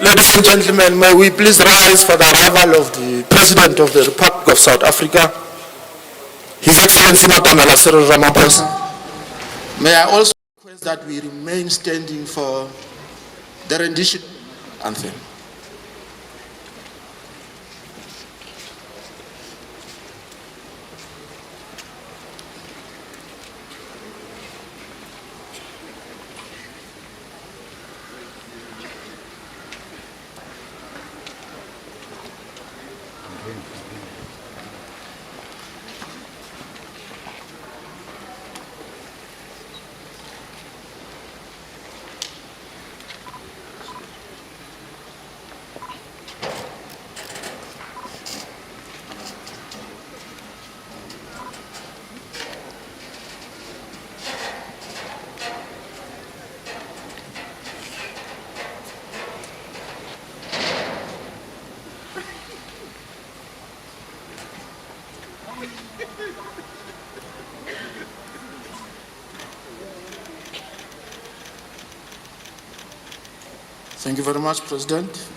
Ladies and gentlemen, may we please rise for the arrival of the President of the Republic of South Africa, His Excellency Matamela Cyril Ramaphosa. May I also request that we remain standing for the rendition anthem. Thank you very much, President.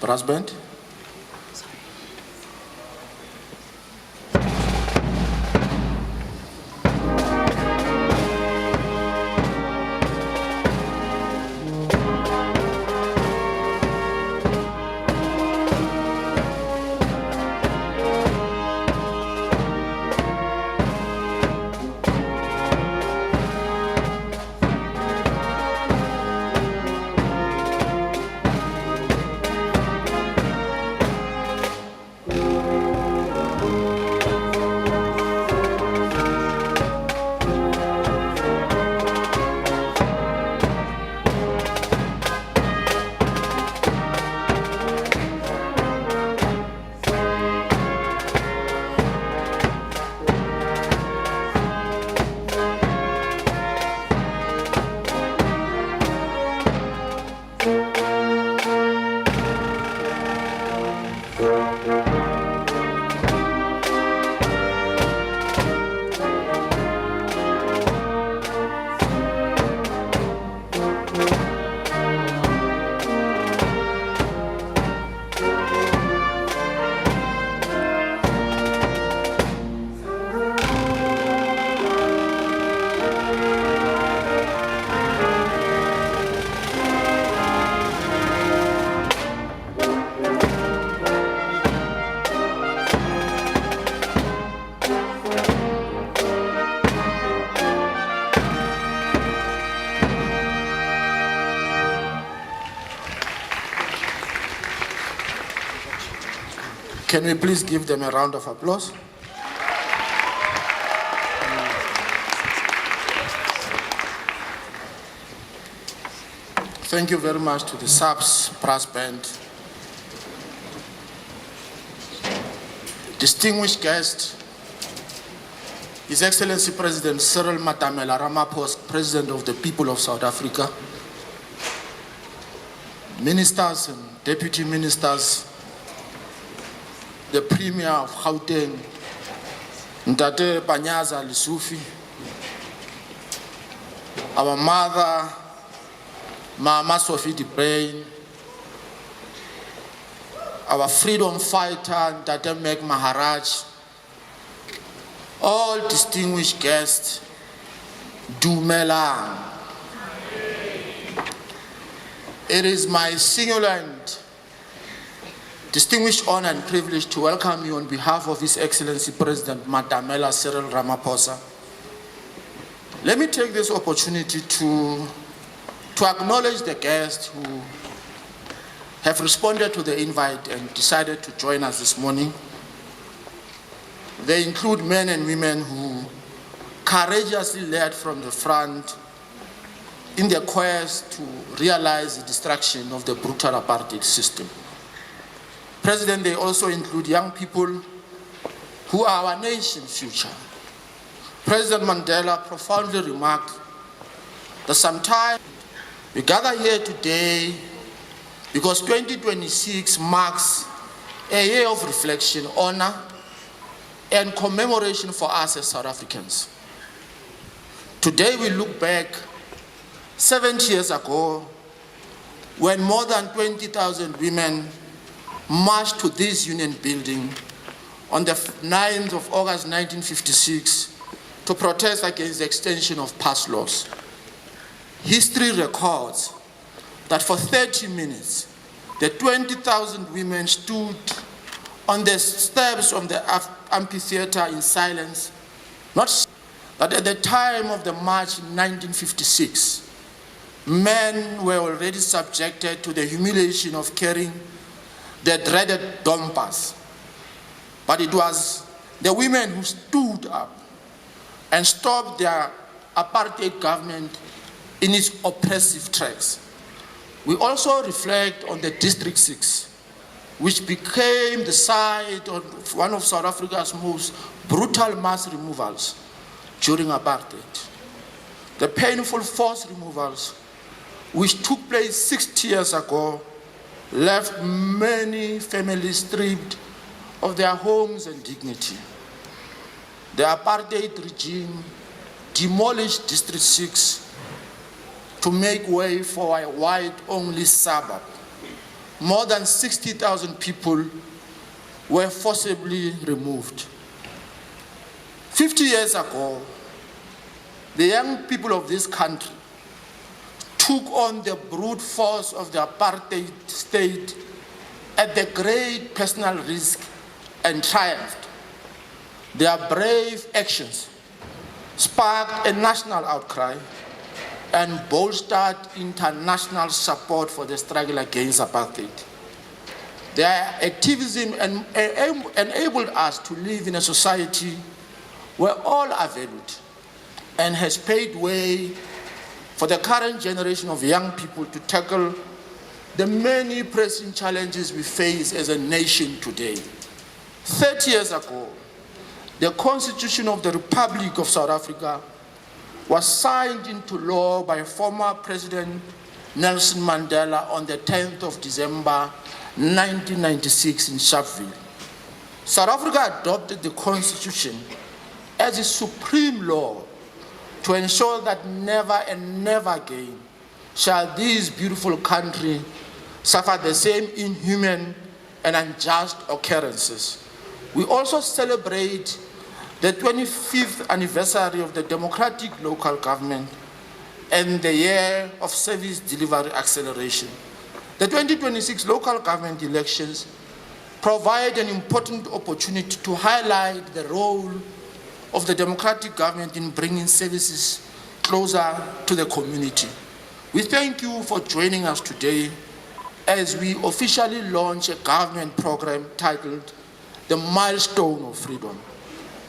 Brass band. Can we please give them a round of applause? Thank you very much to the SAPS brass band. Distinguished guest, His Excellency President Cyril Matamela Ramaphosa, President of the people of South Africa, ministers and deputy ministers, the Premier of Gauteng, Ntate Panyaza Lesufi, our mother, Mama Sophie de Brain, our freedom fighter, Ntate Meg Maharaj, all distinguished guests, Dumela. It is my singular and distinguished honor and privilege to welcome you on behalf of His Excellency President Matamela Cyril Ramaphosa. Let me take this opportunity to acknowledge the guests who have responded to the invite and decided to join us this morning. They include men and women who courageously led from the front in their quest to realize the destruction of the brutal apartheid system. President, they also include young people who are our nation's future. President Mandela profoundly remarked that sometimes we gather here today because 2026 marks a year of reflection, honor, and commemoration for us as South Africans. Today we look back 70 years ago when more than 20,000 women marched to this union building on the 9th of August 1956 to protest against the extension of past laws. History records that for 30 minutes, the 20,000 women stood on the steps of the amphitheater in silence, not that at the time of the march in 1956, men were already subjected to the humiliation of carrying the dreaded dompas. But it was the women who stood up and stopped their apartheid government in its oppressive tracks. We also reflect on the District 6, which became the site of one of South Africa's most brutal mass removals during apartheid. The painful forced removals, which took place 60 years ago, left many families stripped of their homes and dignity. The apartheid regime demolished District 6 to make way for a white-only suburb. More than 60,000 people were forcibly removed. 50 years ago, the young people of this country took on the brute force of the apartheid state at the great personal risk and triumphed. Their brave actions sparked a national outcry and bolstered international support for the struggle against apartheid. Their activism enabled us to live in a society where all are valued and has paved way for the current generation of young people to tackle the many pressing challenges we face as a nation today. 30 years ago, the Constitution of the Republic of South Africa was signed into law by former President Nelson Mandela on the 10th of December 1996 in Sharpeville. South Africa adopted the Constitution as its supreme law to ensure that never and never again shall this beautiful country suffer the same inhuman and unjust occurrences. We also celebrate the 25th anniversary of the democratic local government and the year of service delivery acceleration. The 2026 local government elections provide an important opportunity to highlight the role of the democratic government in bringing services closer to the community. We thank you for joining us today as we officially launch a government program titled the Milestones of Freedom.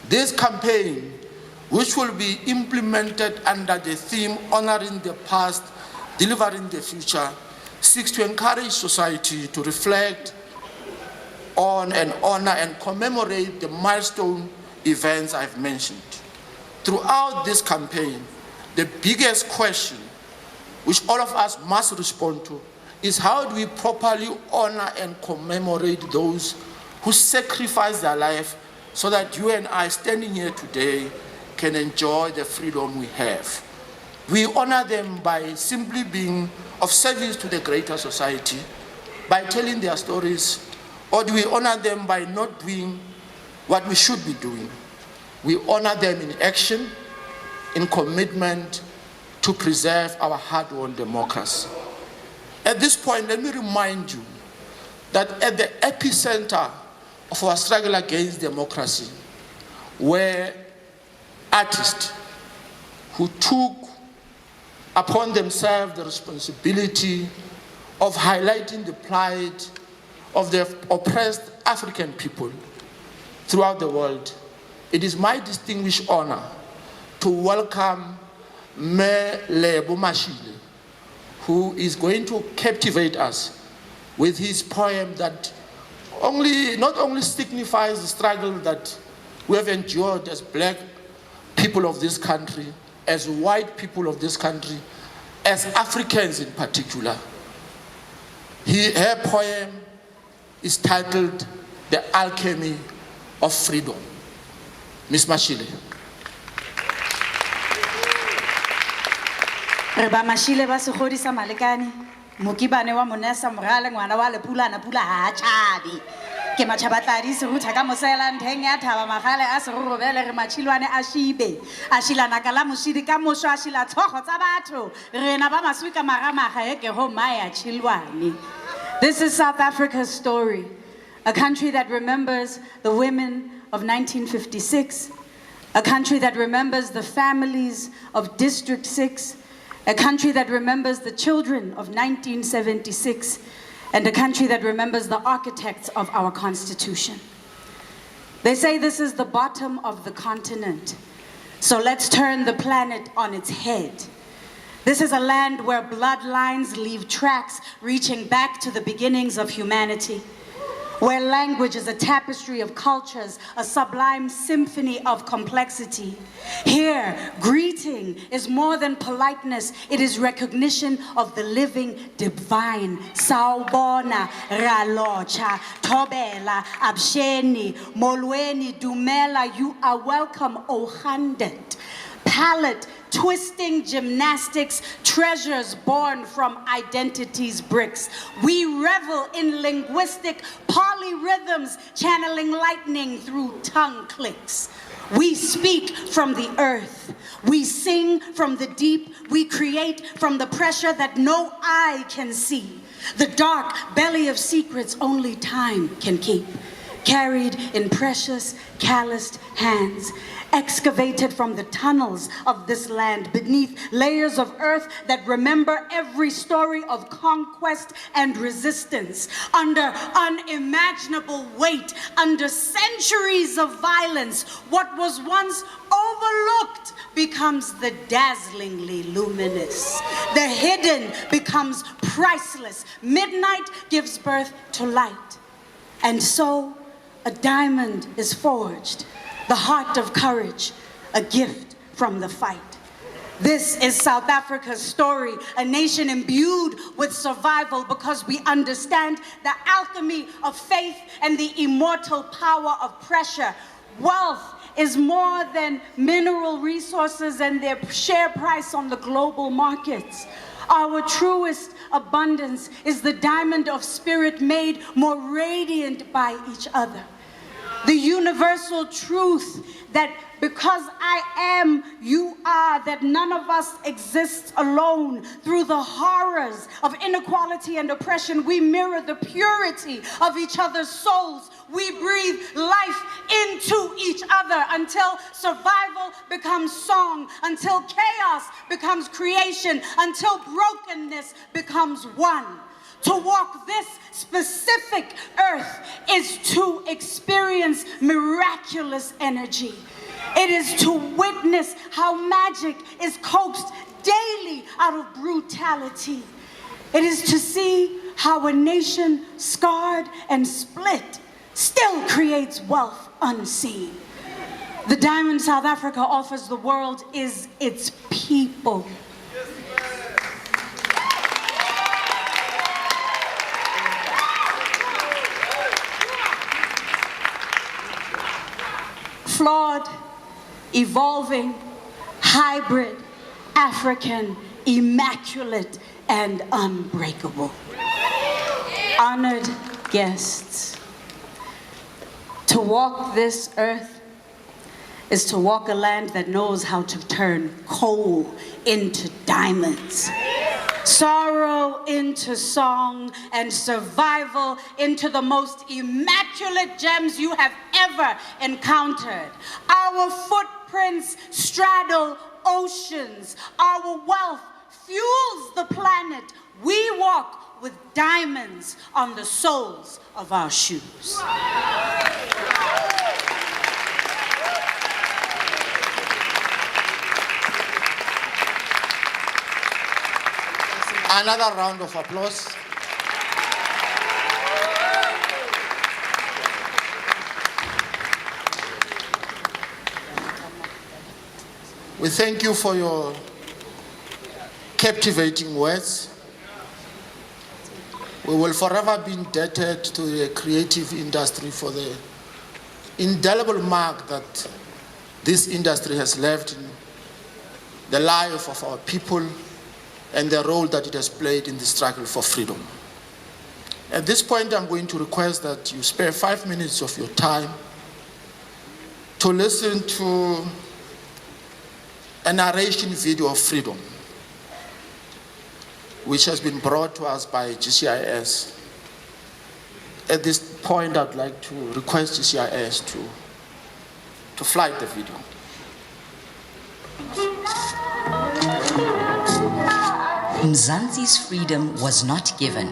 This campaign, which will be implemented under the theme Honoring the Past, Delivering the Future, seeks to encourage society to reflect on and honor and commemorate the milestone events I've mentioned. Throughout this campaign, the biggest question which all of us must respond to is how do we properly honor and commemorate those who sacrifice their life so that you and I standing here today can enjoy the freedom we have. We honor them by simply being of service to the greater society, by telling their stories, or do we honor them by not doing what we should be doing? We honor them in action, in commitment to preserve our hard-won democracy. At this point, let me remind you that at the epicenter of our struggle against democracy were artists who took upon themselves the responsibility of highlighting the plight of the oppressed African people throughout the world. It is my distinguished honor to welcome Lebo Mashile, who is going to captivate us with his poem that not only signifies the struggle that we have endured as black people of this country, as white people of this country, as Africans in particular. Her poem is titled The Alchemy of Freedom. Miss Mashile. Re ba Mashile ba se godisa malekane mokibane wa monesa morale ngwana wa lepulana pula ha tshabi ke matšhabatladi se rutha ka mosela ntheng ya thaba magale a se rorobele re matšhilwane a šibe a šilana ka la mošidi ka mošo a šila tlhogo tsa batho rena ba maswi ka maramaga e ke go maya tšhilwane. This is South Africa's story, a country that remembers the women of 1956, a country that remembers the families of District 6, a country that remembers the children of 1976, and a country that remembers the architects of our Constitution. They say this is the bottom of the continent, so let's turn the planet on its head. This is a land where bloodlines leave tracks reaching back to the beginnings of humanity, where language is a tapestry of cultures, a sublime symphony of complexity. Here, greeting is more than politeness, it is recognition of the living divine. Sawubona, Ralocha, Tobela, Absheni, Molweni, Dumela, you are welcome, Ohandet. Palette twisting gymnastics, treasures born from identity's bricks. We revel in linguistic polyrhythms, channeling lightning through tongue clicks. We speak from the earth. We sing from the deep. We create from the pressure that no eye can see. The dark belly of secrets only time can keep. Carried in precious, calloused hands, excavated from the tunnels of this land, beneath layers of earth that remember every story of conquest and resistance, under unimaginable weight, under centuries of violence. What was once overlooked becomes the dazzlingly luminous. The hidden becomes priceless. Midnight gives birth to light. And so, a diamond is forged, the heart of courage, a gift from the fight. This is South Africa's story, a nation imbued with survival because we understand the alchemy of faith and the immortal power of pressure. Wealth is more than mineral resources and their share price on the global markets. Our truest abundance is the diamond of spirit made more radiant by each other. The universal truth that because I am, you are, that none of us exists alone. Through the horrors of inequality and oppression, we mirror the purity of each other's souls. We breathe life into each other until survival becomes song, until chaos becomes creation, until brokenness becomes one. To walk this specific earth is to experience miraculous energy. It is to witness how magic is coaxed daily out of brutality. It is to see how a nation scarred and split still creates wealth unseen. The diamond South Africa offers the world is its people. Flawed, evolving, hybrid, African, immaculate, and unbreakable. Honored guests, to walk this earth is to walk a land that knows how to turn coal into diamonds. Sorrow into song, and survival into the most immaculate gems you have ever encountered. Our footprints straddle oceans. Our wealth fuels the planet. We walk with diamonds on the soles of our shoes. Another round of applause. We thank you for your captivating words. We will forever be indebted to the creative industry for the indelible mark that this industry has left in the life of our people and the role that it has played in the struggle for freedom. At this point, I'm going to request that you spare 5 minutes of your time to listen to a narration video of freedom, which has been brought to us by GCIS. At this point, I'd like to request GCIS to flight the video. Mzansi's freedom was not given.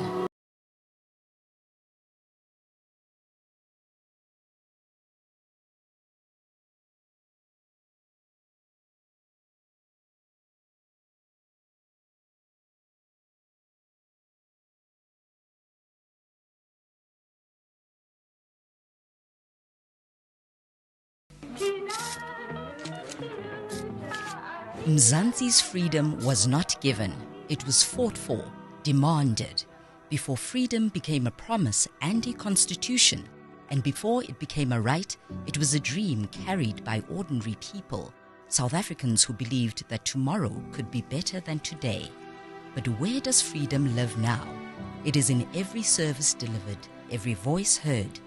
Mzansi's freedom was not given. It was fought for, demanded, before freedom became a promise and a constitution, and before it became a right, it was a dream carried by ordinary people, South Africans who believed that tomorrow could be better than today. But where does freedom live now? It is in every service delivered, every voice heard.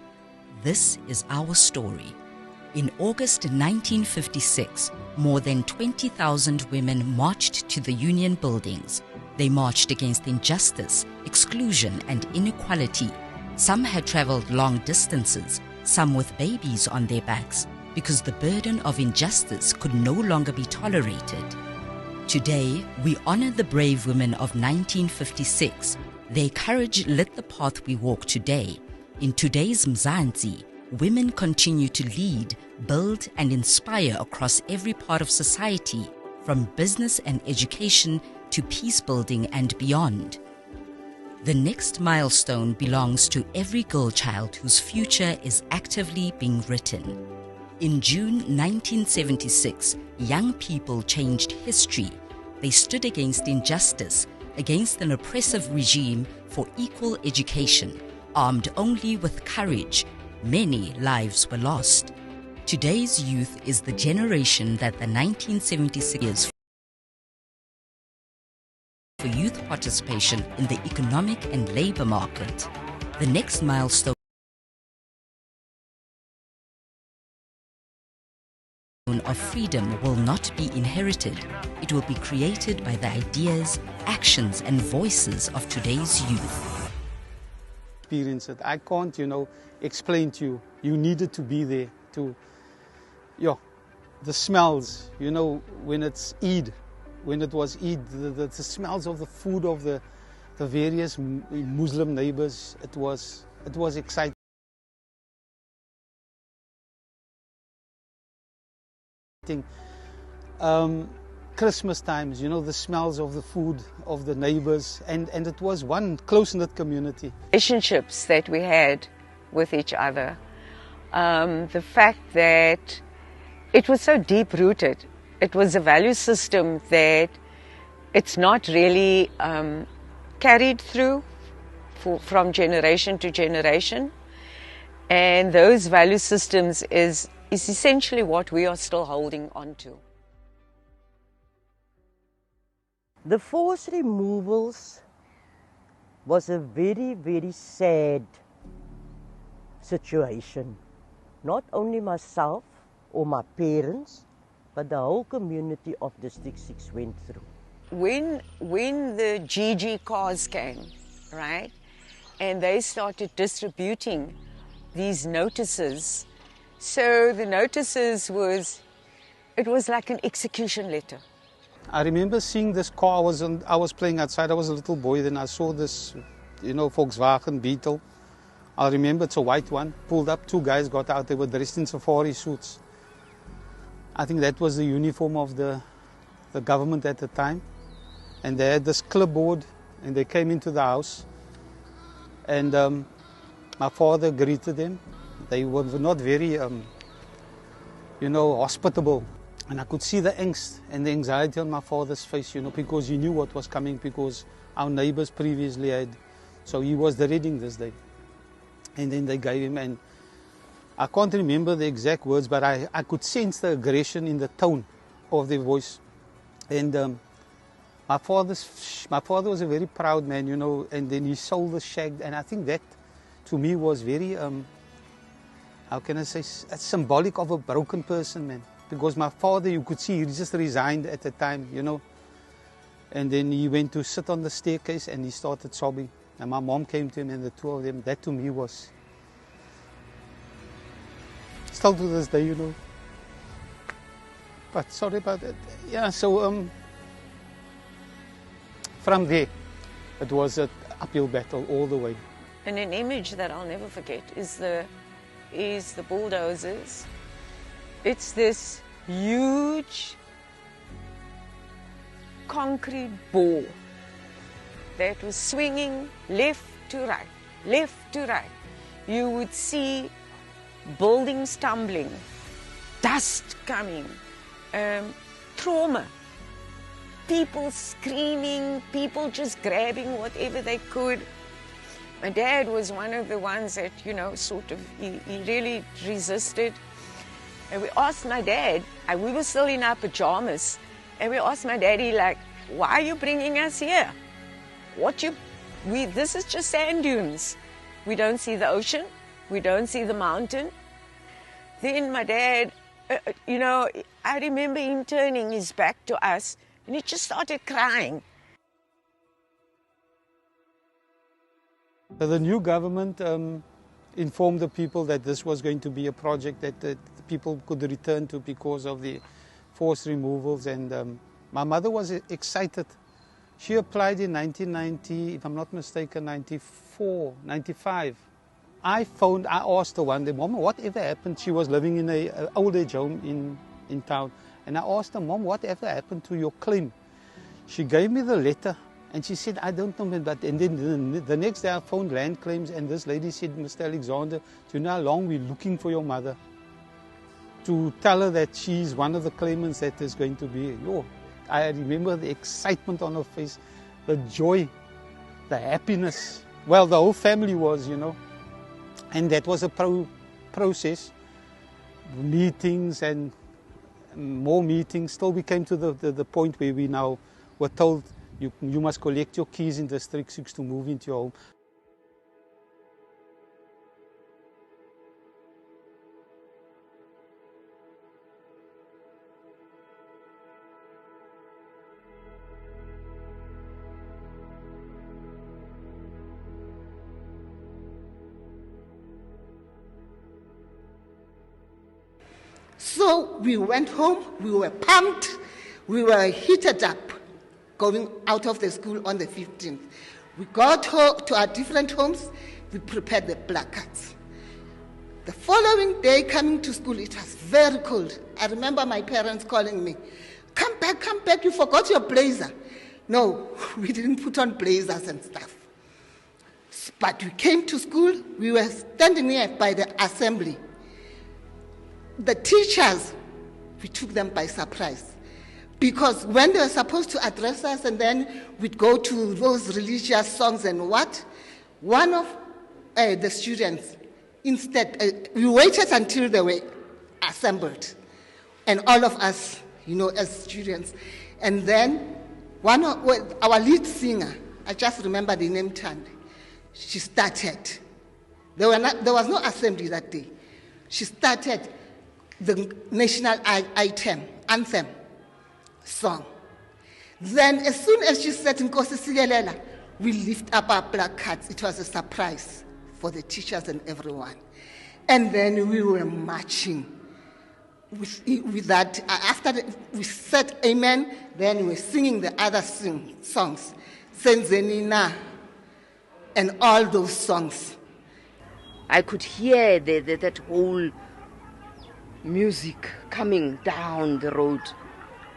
This is our story. In August 1956, more than 20,000 women marched to the Union buildings. They marched against injustice, exclusion, and inequality. Some had traveled long distances, some with babies on their backs, because the burden of injustice could no longer be tolerated. Today, we honor the brave women of 1956. Their courage lit the path we walk today. In today's Mzansi, women continue to lead, build, and inspire across every part of society, from business and education to peace building and beyond. The next milestone belongs to every girl child whose future is actively being written. In June 1976, young people changed history. They stood against injustice, against an oppressive regime for equal education. Armed only with courage, many lives were lost. Today's youth is the generation that the 1976 years for youth participation in the economic and labor market. The next milestone of freedom will not be inherited. It will be created by the ideas, actions, and voices of today's youth. Experience it. I can't, explain to you. You needed to be there to, the smells, when it's Eid, when it was Eid, the smells of the food of the various Muslim neighbors, it was exciting. Christmas times, the smells of the food of the neighbors, and it was one close-knit community. Relationships that we had with each other, the fact that it was so deep-rooted. It was a value system that it's not really carried through from generation to generation, and those value systems is essentially what we are still holding on to. The forced removals was a very, very sad situation. Not only myself or my parents, but the whole community of District 6 went through. When the GG cars came, right, and they started distributing these notices, so the notices it was like an execution letter. I remember seeing this car. I was playing outside. I was a little boy. Then I saw this, Volkswagen Beetle. I remember it's a white one. Pulled up. Two guys got out. They were dressed in safari suits. I think that was the uniform of the government at the time. And they had this clipboard, and they came into the house. And my father greeted them. They were not very, hospitable. And I could see the angst and the anxiety on my father's face, because he knew what was coming, because our neighbors previously had So he was dreading this day. And then they gave him, and I can't remember the exact words, but I could sense the aggression in the tone of their voice. And my father was a very proud man, you know, and then he sold the shack, and I think that to me was very, how can I say, symbolic of a broken person, man. Because my father, you could see, he just resigned at the time, you know. And then he went to sit on the staircase and he started sobbing. And my mom came to him, and the two of them, that to me was, still to this day, you know. But sorry about that. Yeah, so from there, it was an uphill battle all the way. And an image that I'll never forget is the bulldozers. It's this huge concrete ball that was swinging left to right, left to right. You would see buildings tumbling, dust coming, trauma, people screaming, people just grabbing whatever they could. My dad was one of the ones that, you know, sort of, he really resisted. And we asked my dad, and we were still in our pajamas, and we asked my daddy, like, why are you bringing us here? This is just sand dunes. We don't see the ocean. We don't see the mountain. Then my dad, you know, I remember him turning his back to us, and he just started crying. The new government informed the people that this was going to be a project that the people could return to because of the forced removals, and my mother was excited. She applied in 1990, if I'm not mistaken, 94, 95. I asked her one day, Mom, whatever happened? She was living in an old age home in town. And I asked her, Mom, whatever happened to your claim? She gave me the letter, and she said, I don't know. But and then the next day I phoned land claims, and this lady said, Mr. Alexander, do you know how long we're looking for your mother? To tell her that she's one of the claimants that is going to be. I remember the excitement on her face, the joy, the happiness. Well, the whole family was, you know. And that was a process, meetings and more meetings. Still we came to the point where we now were told you must collect your keys in District 6 to move into your home. So we went home, we were pumped, we were heated up going out of the school on the 15th. We got home to our different homes, we prepared the placards. The following day coming to school, it was very cold. I remember my parents calling me, come back, you forgot your blazer. No, we didn't put on blazers and stuff. But we came to school, we were standing here by the assembly. The teachers, we took them by surprise. Because when they were supposed to address us and then we'd go to those religious songs and what, one of the students, instead, we waited until they were assembled. And all of us, you know, as students. And then our lead singer, I just remember the name Tandi, she started. There was no assembly that day. She started the national anthem song. Then as soon as she said Nkosi Sigelela, we lift up our placards. It was a surprise for the teachers and everyone. And then we were marching with that. After we said amen, then we were singing the other songs, Senzenina, and all those songs. I could hear that whole music coming down the road.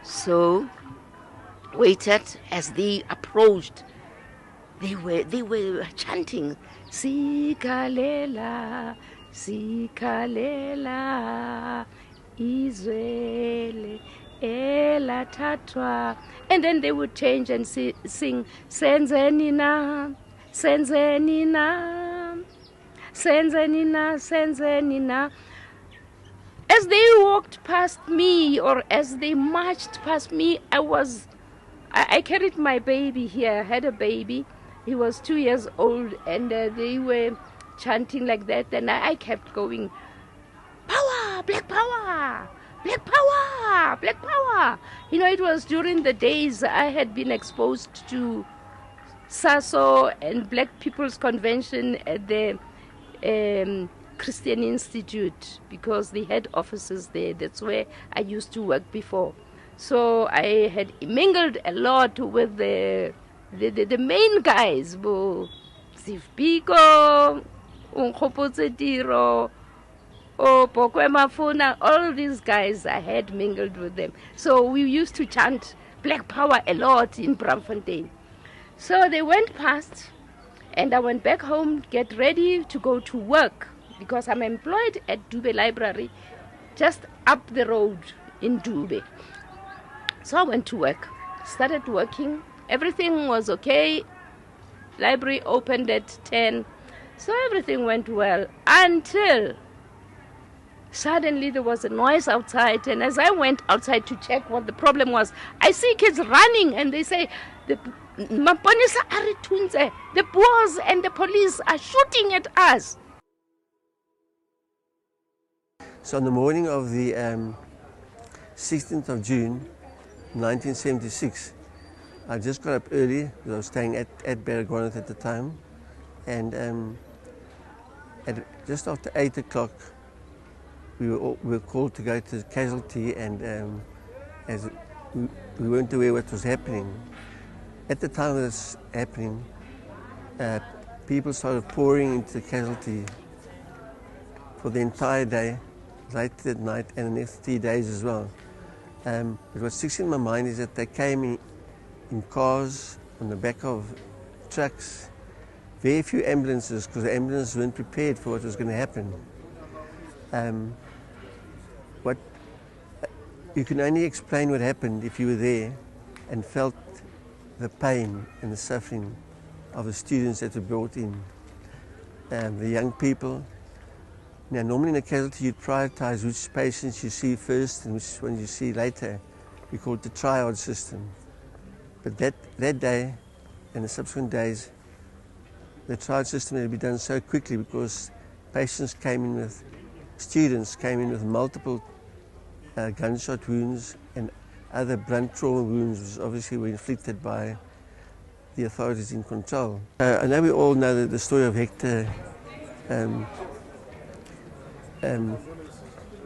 So waited as they approached. They were chanting, Sikalela, Sikalela, Izwele, Ela Tatwa. And then they would change and sing, Senzenina, Senzenina, Senzenina, Senzenina. As they walked past me, or as they marched past me, I carried my baby here. I had a baby. He was 2 years old, and they were chanting like that, and I kept going, power, black power, black power, black power. You know, it was during the days I had been exposed to SASO and Black People's Convention at the Christian Institute, because they had offices there. That's where I used to work before. So I had mingled a lot with the main guys, Sifpiko, Unkhopozetiro, Pokwemafuna, all these guys, I had mingled with them. So we used to chant Black Power a lot in Braamfontein. So they went past, and I went back home, get ready to go to work, because I'm employed at Dube Library, just up the road in Dube. So I went to work, started working. Everything was okay. Library opened at 10. So everything went well until suddenly there was a noise outside. And as I went outside to check what the problem was, I see kids running, and they say, the Boers and the police are shooting at us. So on the morning of the 16th of June, 1976, I just got up early, because I was staying at Baragwanath at the time, and just after 8 o'clock, we were called to go to the casualty, and as we weren't aware what was happening. At the time of this happening, people started pouring into the casualty for the entire day, late at night, and the next 3 days as well. But what sticks in my mind is that they came in cars, on the back of trucks, very few ambulances, because the ambulances weren't prepared for what was going to happen. You can only explain what happened if you were there and felt the pain and the suffering of the students that were brought in, the young people. Now, normally in a casualty, you'd prioritize which patients you see first and which ones you see later. We call it the triage system. But that day and the subsequent days, the triage system had to be done so quickly, because students came in with multiple gunshot wounds and other blunt trauma wounds, which obviously were inflicted by the authorities in control. I know we all know the story of Hector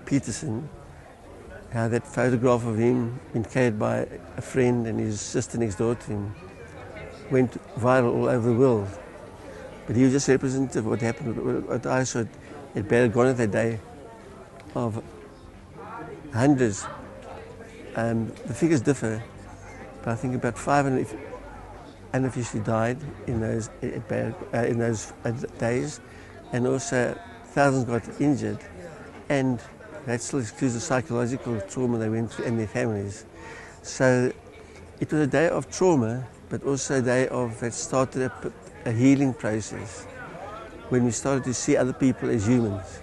Peterson, how that photograph of him, been carried by a friend and his sister next door to him, went viral all over the world. But he was just representative of what happened, what I saw at Baragwanath that day, of hundreds. The figures differ, but I think about 500 unofficially died in those days, and also thousands got injured, and that still excludes the psychological trauma they went through and their families. So it was a day of trauma, but also a day that started a healing process, when we started to see other people as humans,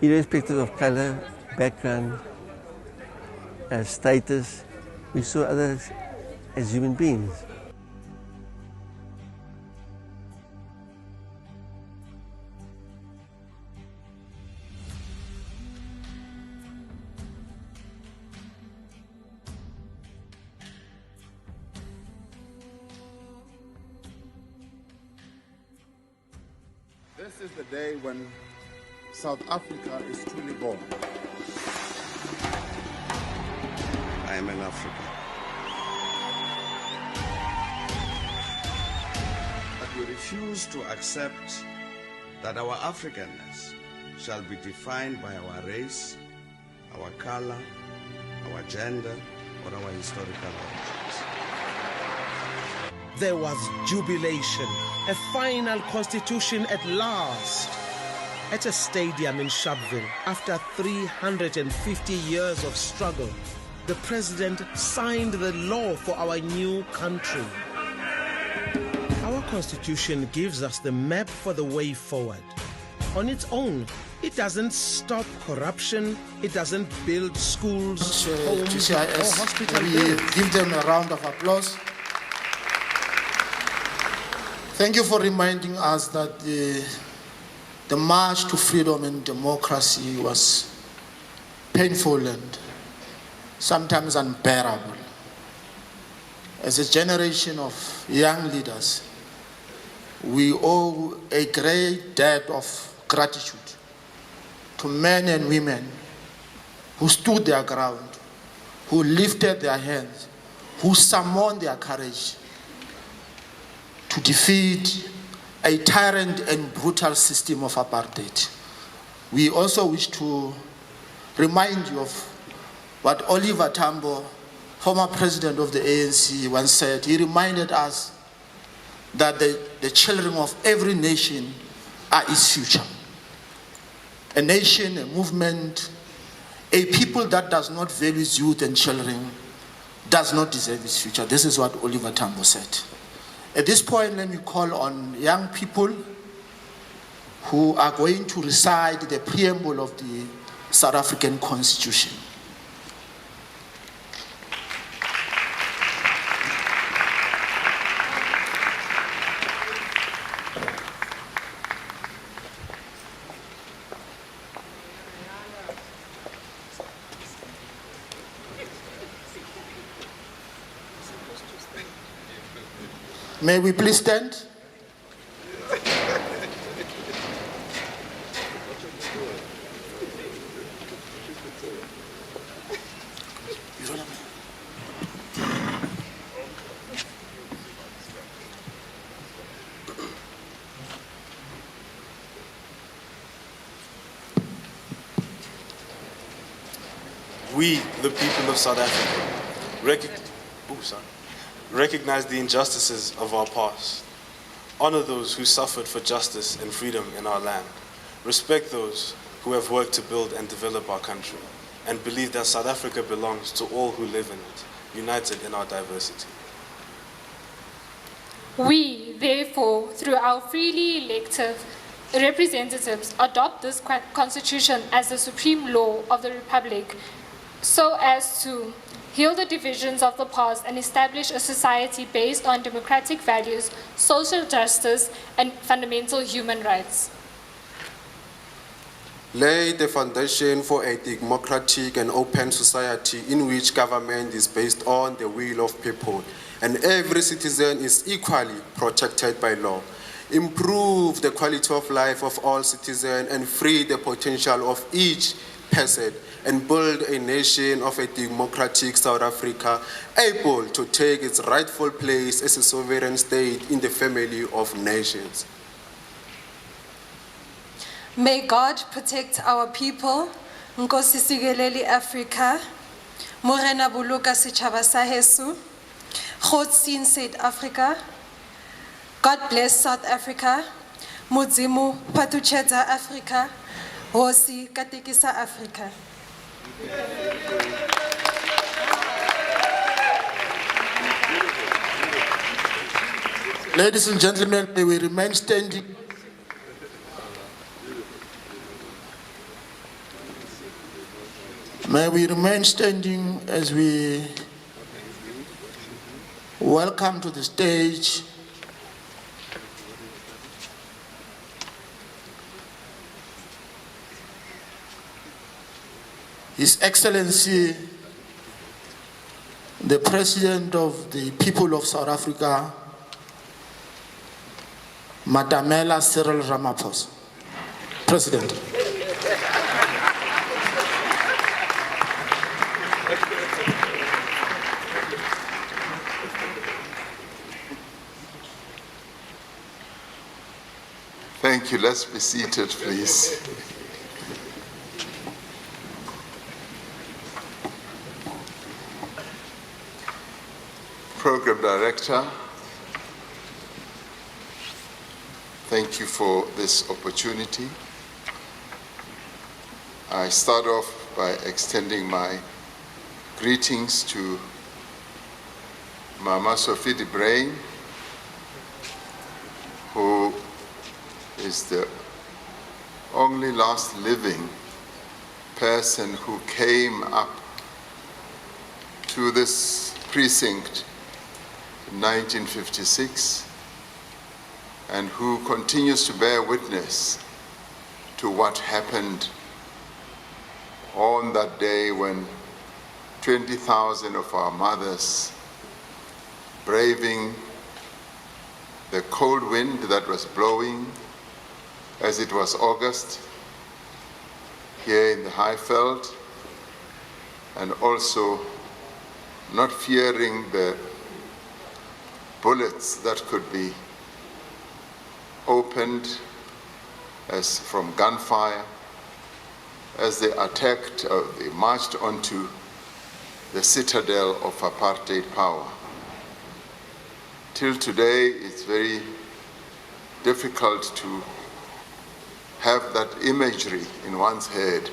irrespective of color, background, status. We saw others as human beings. This is the day when South Africa is truly born. I am an African. But we refuse to accept that our Africanness shall be defined by our race, our color, our gender, or our historical origins. There was jubilation, a final constitution at last. At a stadium in Sharpeville, after 350 years of struggle, the president signed the law for our new country. Our Constitution gives us the map for the way forward. On its own, it doesn't stop corruption, it doesn't build schools, homes, or hospital We buildings. give them a round of applause. Thank you for reminding us that the march to freedom and democracy was painful and sometimes unbearable. As a generation of young leaders, we owe a great debt of gratitude to men and women who stood their ground, who lifted their hands, who summoned their courage to defeat a tyrant and brutal system of apartheid. We also wish to remind you of what Oliver Tambo, former president of the ANC, once said. He reminded us that the children of every nation are its future. A nation, a movement, a people that does not value youth and children does not deserve its future. This is what Oliver Tambo said. At this point, let me call on young people who are going to recite the preamble of the South African Constitution. May we please stand? We, the people of South Africa, recognize the injustices of our past, honor those who suffered for justice and freedom in our land, respect those who have worked to build and develop our country, and believe that South Africa belongs to all who live in it, united in our diversity. We, therefore, through our freely elected representatives, adopt this Constitution as the supreme law of the Republic, so as to heal the divisions of the past and establish a society based on democratic values, social justice, and fundamental human rights. Lay the foundation for a democratic and open society in which government is based on the will of people and every citizen is equally protected by law. Improve the quality of life of all citizens and free the potential of each person, and build a nation of a democratic South Africa able to take its rightful place as a sovereign state in the family of nations. May God protect our people, Nkosi Sikeleli Africa, Morena Buluka Setjhaba sa heso, God sien South Africa, God bless South Africa, Modimo Patuchedza Africa, Hosi Katekisa Africa. Ladies and gentlemen, may we remain standing. May we remain standing as we welcome to the stage His Excellency, the President of the people of South Africa, Matamela Cyril Ramaphosa. President. Thank you. Let's be seated, please. Program Director, thank you for this opportunity. I start off by extending my greetings to Mama Sophie de Bruyn, who is the only last living person who came up to this precinct in 1956 and who continues to bear witness to what happened on that day when 20,000 of our mothers, braving the cold wind that was blowing as it was August here in the Highveld, and also not fearing the bullets that could be opened as from gunfire, as they attacked, they marched onto the citadel of apartheid power. Till today, it's very difficult to have that imagery in one's head,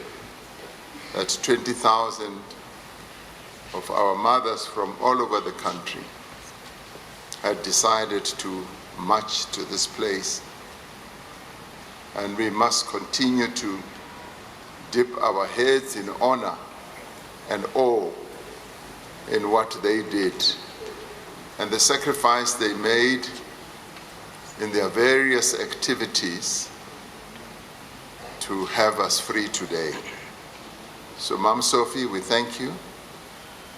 that 20,000 of our mothers from all over the country had decided to march to this place. And we must continue to dip our heads in honor and awe in what they did and the sacrifice they made in their various activities to have us free today. So, Ma'am Sophie, we thank you.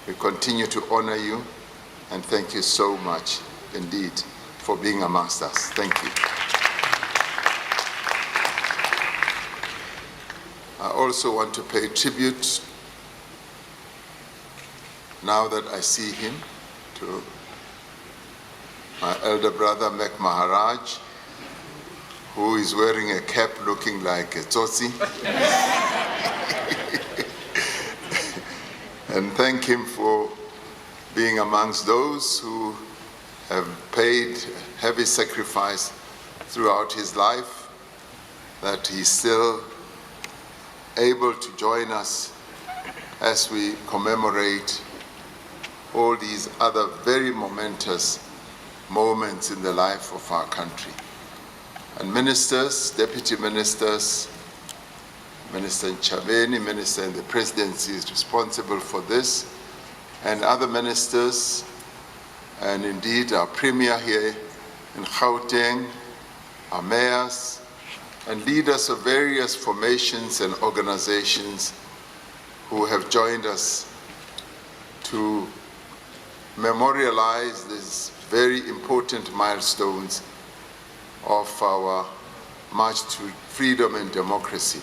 We continue to honor you, and thank you so much indeed for being amongst us. Thank you. I also want to pay tribute, now that I see him, to my elder brother, Mek Maharaj, who is wearing a cap looking like a tsotsi. And thank him for being amongst those who have paid heavy sacrifice throughout his life, that he's still able to join us as we commemorate all these other very momentous moments in the life of our country. And ministers, deputy ministers, Minister Nchabeni, minister in the presidency, is responsible for this, and other ministers, and indeed our premier here in Gauteng, our mayors, and leaders of various formations and organizations who have joined us to memorialize these very important milestones of our march to freedom and democracy,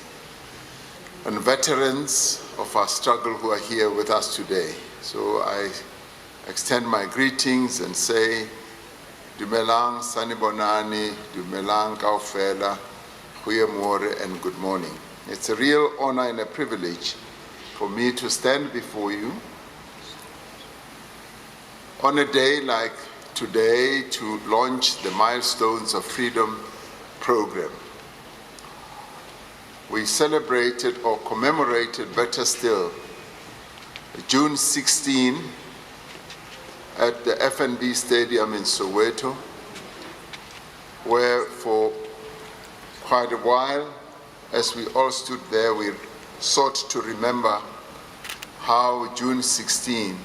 and veterans of our struggle who are here with us today. So I extend my greetings and say, Dumelang, Sanibonani, Dumelang, Kaufela, Huyamore, and good morning. It's a real honor and a privilege for me to stand before you on a day like today to launch the Milestones of Freedom program. We celebrated, or commemorated better still, June 16 at the FNB Stadium in Soweto, where for quite a while, as we all stood there, we sought to remember how June 16,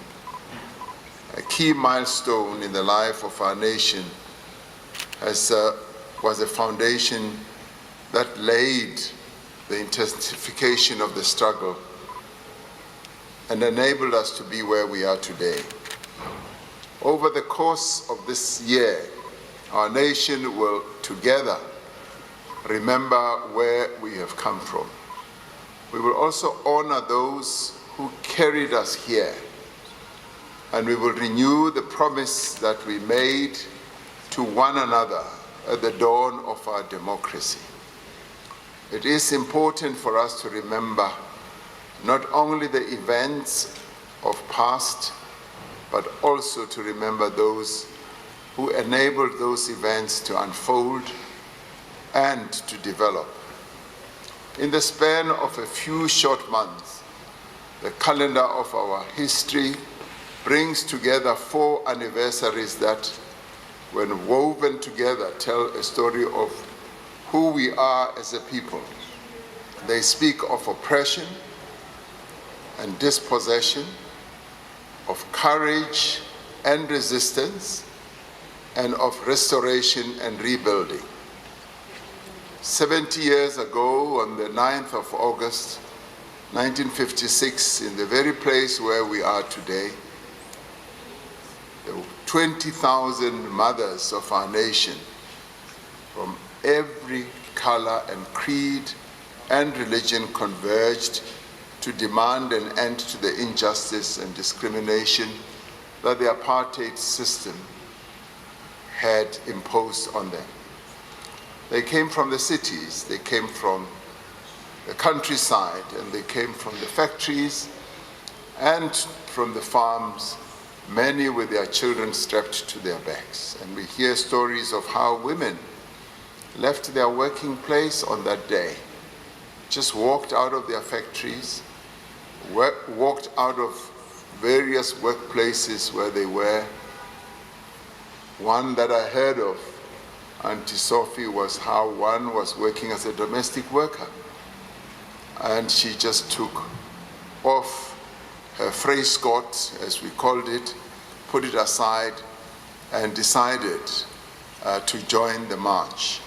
a key milestone in the life of our nation, was a foundation that laid the intensification of the struggle and enabled us to be where we are today. Over the course of this year, our nation will together remember where we have come from. We will also honor those who carried us here, and we will renew the promise that we made to one another at the dawn of our democracy. It is important for us to remember not only the events of past, but also to remember those who enabled those events to unfold and to develop. In the span of a few short months, the calendar of our history brings together 4 anniversaries that when woven together, tell a story of who we are as a people. They speak of oppression and dispossession, of courage and resistance, and of restoration and rebuilding. 70 years ago, on the 9th of August, 1956, in the very place where we are today, the 20,000 mothers of our nation from every color and creed and religion converged to demand an end to the injustice and discrimination that the apartheid system had imposed on them. They came from the cities, they came from the countryside, and they came from the factories and from the farms, many with their children strapped to their backs. And we hear stories of how women left their working place on that day, just walked out of their factories, walked out of various workplaces where they were. One that I heard of, Auntie Sophie, was how one was working as a domestic worker. And she just took off her vryskot, as we called it, put it aside, and decided to join the march.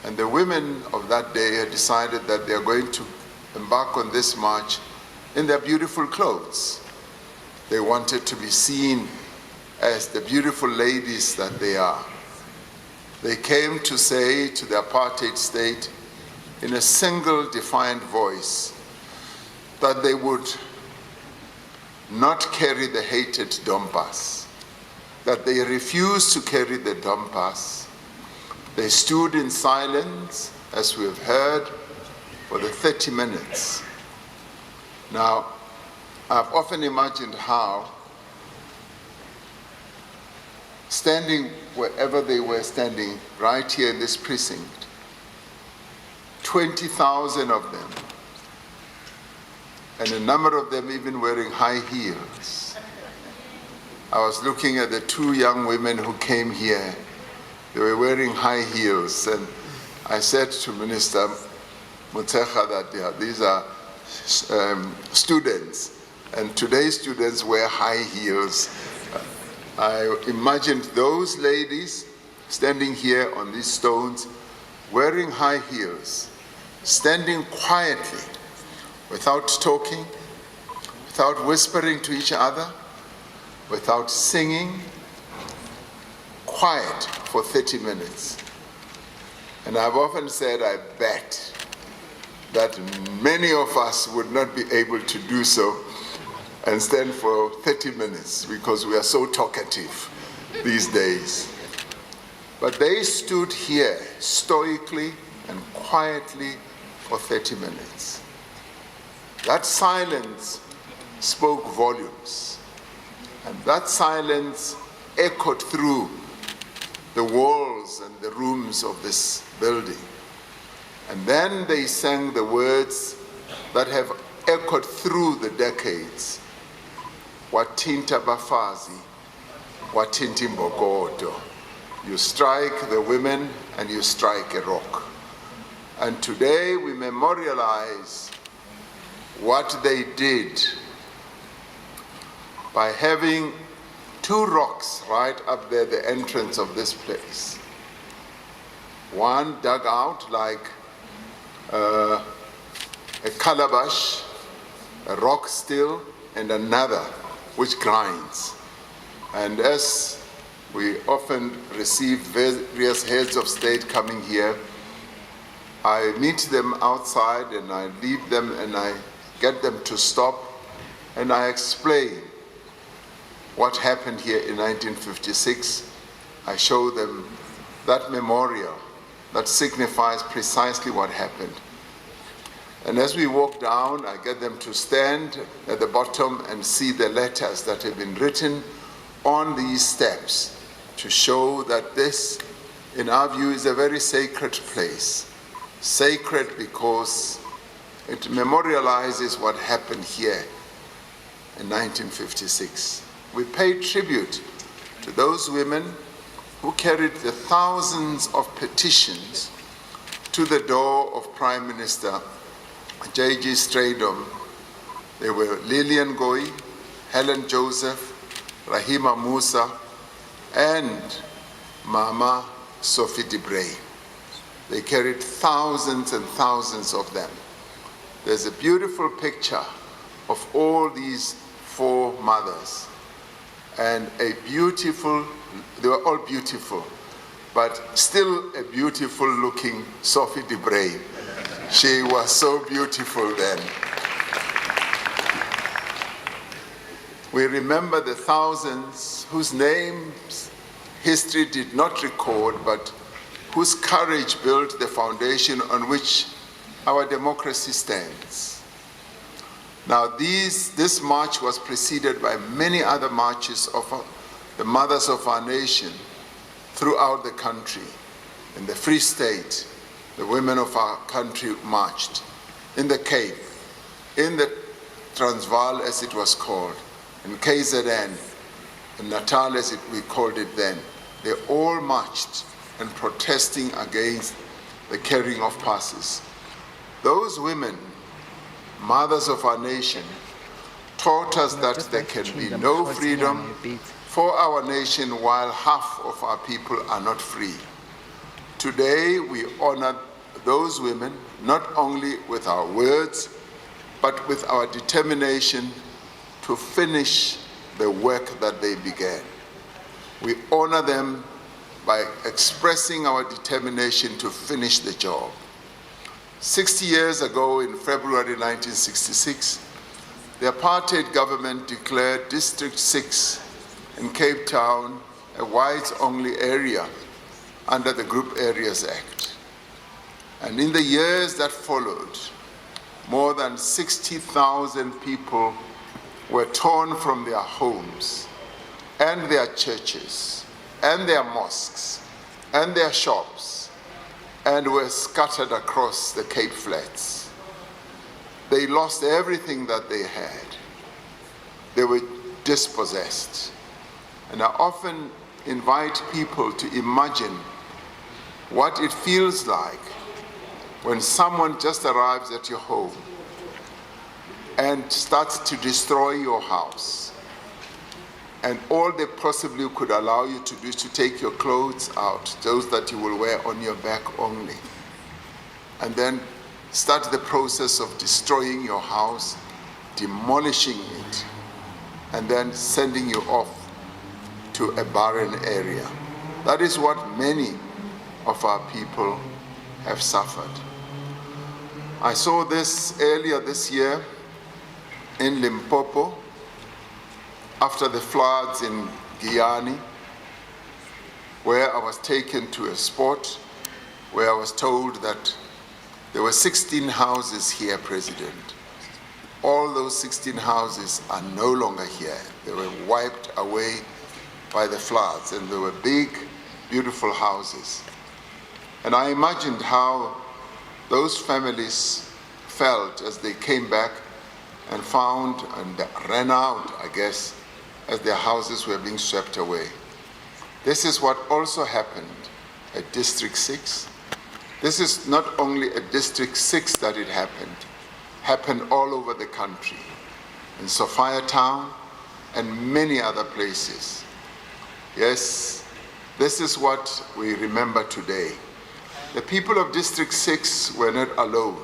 And the women of that day had decided that they are going to embark on this march in their beautiful clothes. They wanted to be seen as the beautiful ladies that they are. They came to say to the apartheid state in a single defiant voice that they would not carry the hated dompas, that they refused to carry the dompas. They stood in silence, as we have heard, for the 30 minutes. Now, I've often imagined how, standing wherever they were standing, right here in this precinct, 20,000 of them, and a number of them even wearing high heels. I was looking at the two young women who came here. They were wearing high heels, and I said to Minister Motshekga that these are students, and today's students wear high heels. I imagined those ladies standing here on these stones, wearing high heels, standing quietly, without talking, without whispering to each other, without singing, quiet for 30 minutes. And I've often said, I bet that many of us would not be able to do so and stand for 30 minutes because we are so talkative these days. But they stood here stoically and quietly for 30 minutes. That silence spoke volumes, and that silence echoed through the walls and the rooms of this building. And then they sang the words that have echoed through the decades. Watinta bafazi, watinti mbogodo. You strike the women and you strike a rock. And today we memorialize what they did by having two rocks right up there, the entrance of this place. One dug out like a calabash, a rock still, and another which grinds. And as we often receive various heads of state coming here, I meet them outside and I leave them and I get them to stop and I explain what happened here in 1956. I show them that memorial that signifies precisely what happened. And as we walk down, I get them to stand at the bottom and see the letters that have been written on these steps to show that this, in our view, is a very sacred place. Sacred because it memorializes what happened here in 1956. We pay tribute to those women who carried the thousands of petitions to the door of Prime Minister J.G. Stradom. They were Lillian Goy, Helen Joseph, Rahima Musa, and Mama Sophie Debray. They carried thousands and thousands of them. There's a beautiful picture of all these 4 mothers, and a beautiful, they were all beautiful, but still a beautiful looking Sophie Debray. She was so beautiful then. We remember the thousands whose names history did not record, but whose courage built the foundation on which our democracy stands. Now, this march was preceded by many other marches of the mothers of our nation throughout the country. In the Free State, the women of our country marched. In the Cape, in the Transvaal, as it was called, in KZN, in Natal, as we called it then, they all marched and protesting against the carrying of passes. Those women, mothers of our nation, taught us that there can be no freedom for our nation while half of our people are not free. Today, we honor those women not only with our words, but with our determination to finish the work that they began. We honor them by expressing our determination to finish the job. 60 years ago, in February 1966, the apartheid government declared District 6 in Cape Town a whites-only area under the Group Areas Act. And in the years that followed, more than 60,000 people were torn from their homes and their churches and their mosques and their shops and were scattered across the Cape Flats. They lost everything that they had. They were dispossessed. And I often invite people to imagine what it feels like when someone just arrives at your home and starts to destroy your house. And all they possibly could allow you to do is to take your clothes out, those that you will wear on your back only. And then start the process of destroying your house, demolishing it, and then sending you off to a barren area. That is what many of our people have suffered. I saw this earlier this year in Limpopo, after the floods in Guyana, where I was taken to a spot where I was told that there were 16 houses here, President. All those 16 houses are no longer here. They were wiped away by the floods, and they were big, beautiful houses. And I imagined how those families felt as they came back and found and ran out, I guess, as their houses were being swept away. This is what also happened at District 6. This is not only at District 6 that it happened all over the country, in Sophia Town and many other places. Yes, this is what we remember today. The people of District 6 were not alone.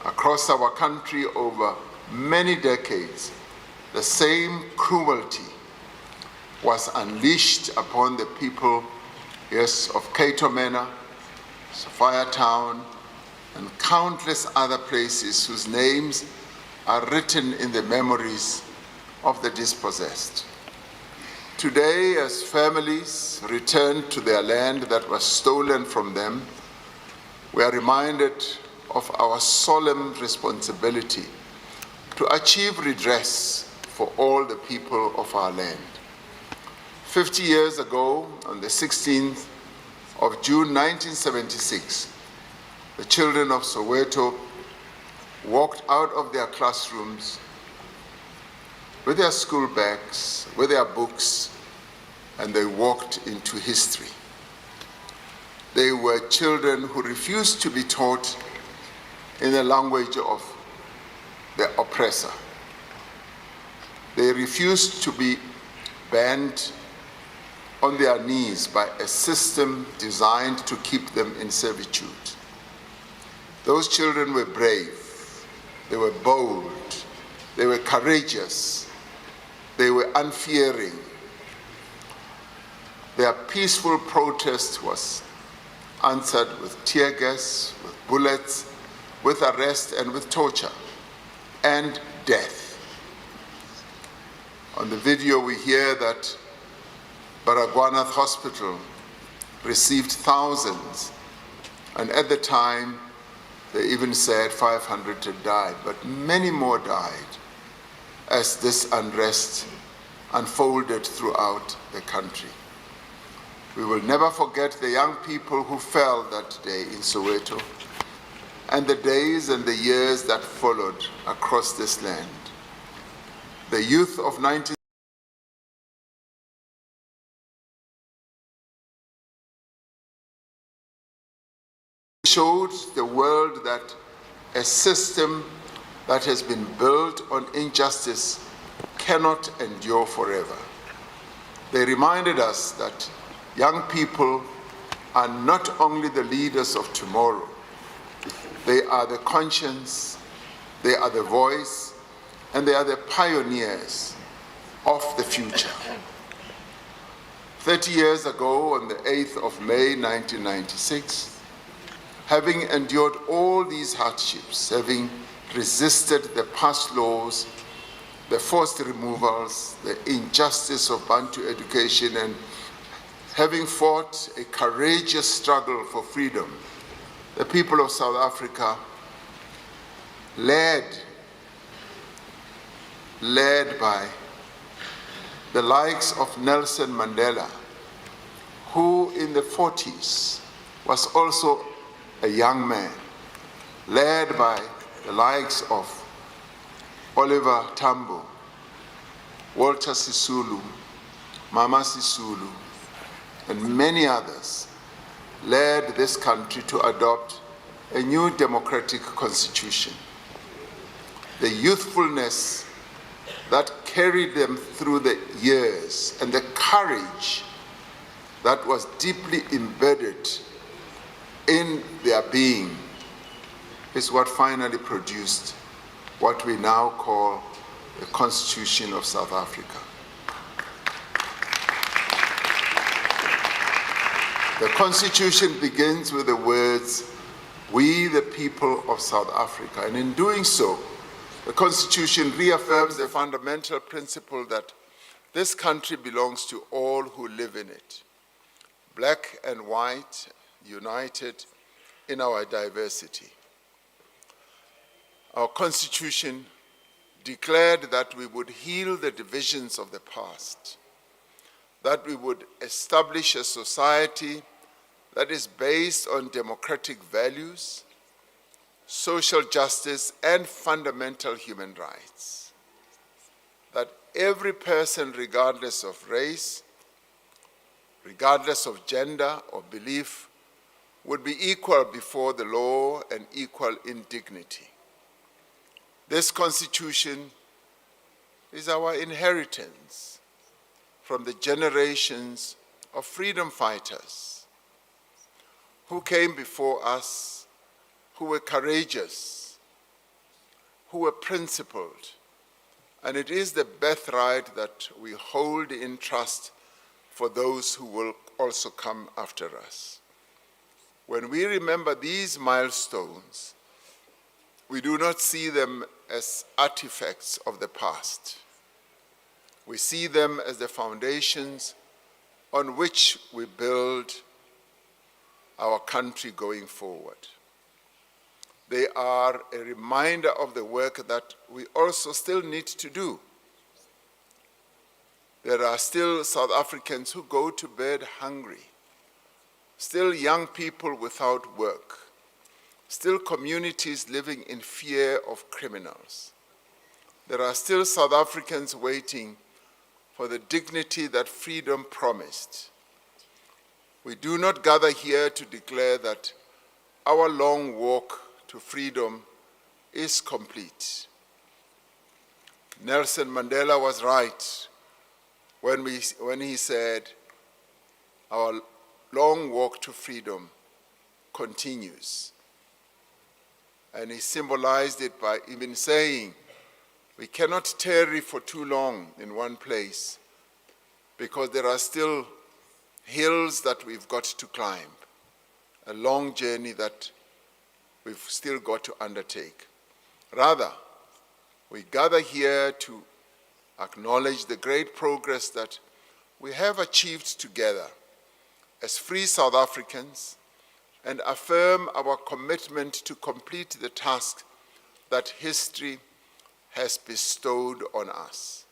Across our country over many decades, the same cruelty was unleashed upon the people, yes, of Cato Manor, Sophia Town, and countless other places whose names are written in the memories of the dispossessed. Today, as families return to their land that was stolen from them, we are reminded of our solemn responsibility to achieve redress for all the people of our land. 50 years ago, on the 16th of June 1976, the children of Soweto walked out of their classrooms with their school bags, with their books, and they walked into history. They were children who refused to be taught in the language of the oppressor. They refused to be bent on their knees by a system designed to keep them in servitude. Those children were brave, they were bold, they were courageous, they were unfearing. Their peaceful protest was answered with tear gas, with bullets, with arrest and with torture and death. On the video we hear that Baragwanath Hospital received thousands, and at the time they even said 500 had died, but many more died as this unrest unfolded throughout the country. We will never forget the young people who fell that day in Soweto and the days and the years that followed across this land. The youth of 19 showed the world that a system that has been built on injustice cannot endure forever. They reminded us that young people are not only the leaders of tomorrow, they are the conscience, they are the voice, and they are the pioneers of the future. 30 years ago, on the 8th of May 1996, having endured all these hardships, having resisted the past laws, the forced removals, the injustice of Bantu education, and having fought a courageous struggle for freedom, the people of South Africa, led by the likes of Nelson Mandela, who in the 40s was also a young man, led by the likes of Oliver Tambo, Walter Sisulu, Mama Sisulu, and many others, led this country to adopt a new democratic constitution. The youthfulness that carried them through the years and the courage that was deeply embedded in their being is what finally produced what we now call the Constitution of South Africa. The Constitution begins with the words, "We the people of South Africa," and in doing so, the Constitution reaffirms the fundamental principle that this country belongs to all who live in it, black and white, united in our diversity. Our Constitution declared that we would heal the divisions of the past, that we would establish a society that is based on democratic values, social justice, and fundamental human rights, that every person, regardless of race, regardless of gender or belief, would be equal before the law and equal in dignity. This Constitution is our inheritance from the generations of freedom fighters who came before us, who were courageous, who were principled, and it is the birthright that we hold in trust for those who will also come after us. When we remember these milestones, we do not see them as artifacts of the past. We see them as the foundations on which we build our country going forward. They are a reminder of the work that we also still need to do. There are still South Africans who go to bed hungry, still young people without work, still communities living in fear of criminals. There are still South Africans waiting for the dignity that freedom promised. We do not gather here to declare that our long walk to freedom is complete. Nelson Mandela was right when he said, our long walk to freedom continues. And he symbolized it by even saying, we cannot tarry for too long in one place because there are still hills that we've got to climb, a long journey that we've still got to undertake. Rather, we gather here to acknowledge the great progress that we have achieved together as free South Africans and affirm our commitment to complete the task that history has bestowed on us.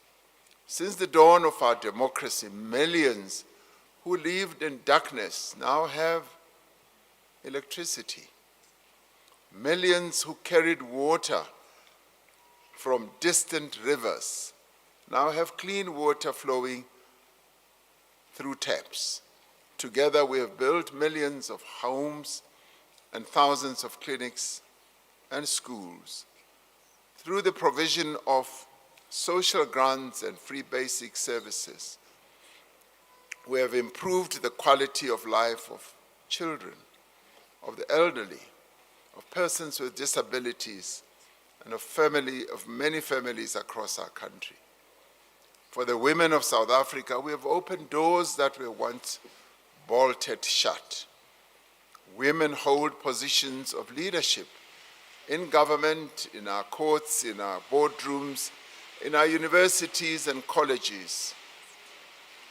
Since the dawn of our democracy, millions who lived in darkness now have electricity. Millions who carried water from distant rivers now have clean water flowing through taps. Together we have built millions of homes and thousands of clinics and schools. Through the provision of social grants and free basic services, we have improved the quality of life of children, of the elderly, of persons with disabilities, and of many families across our country. For the women of South Africa, we have opened doors that were once bolted shut. Women hold positions of leadership in government, in our courts, in our boardrooms, in our universities and colleges,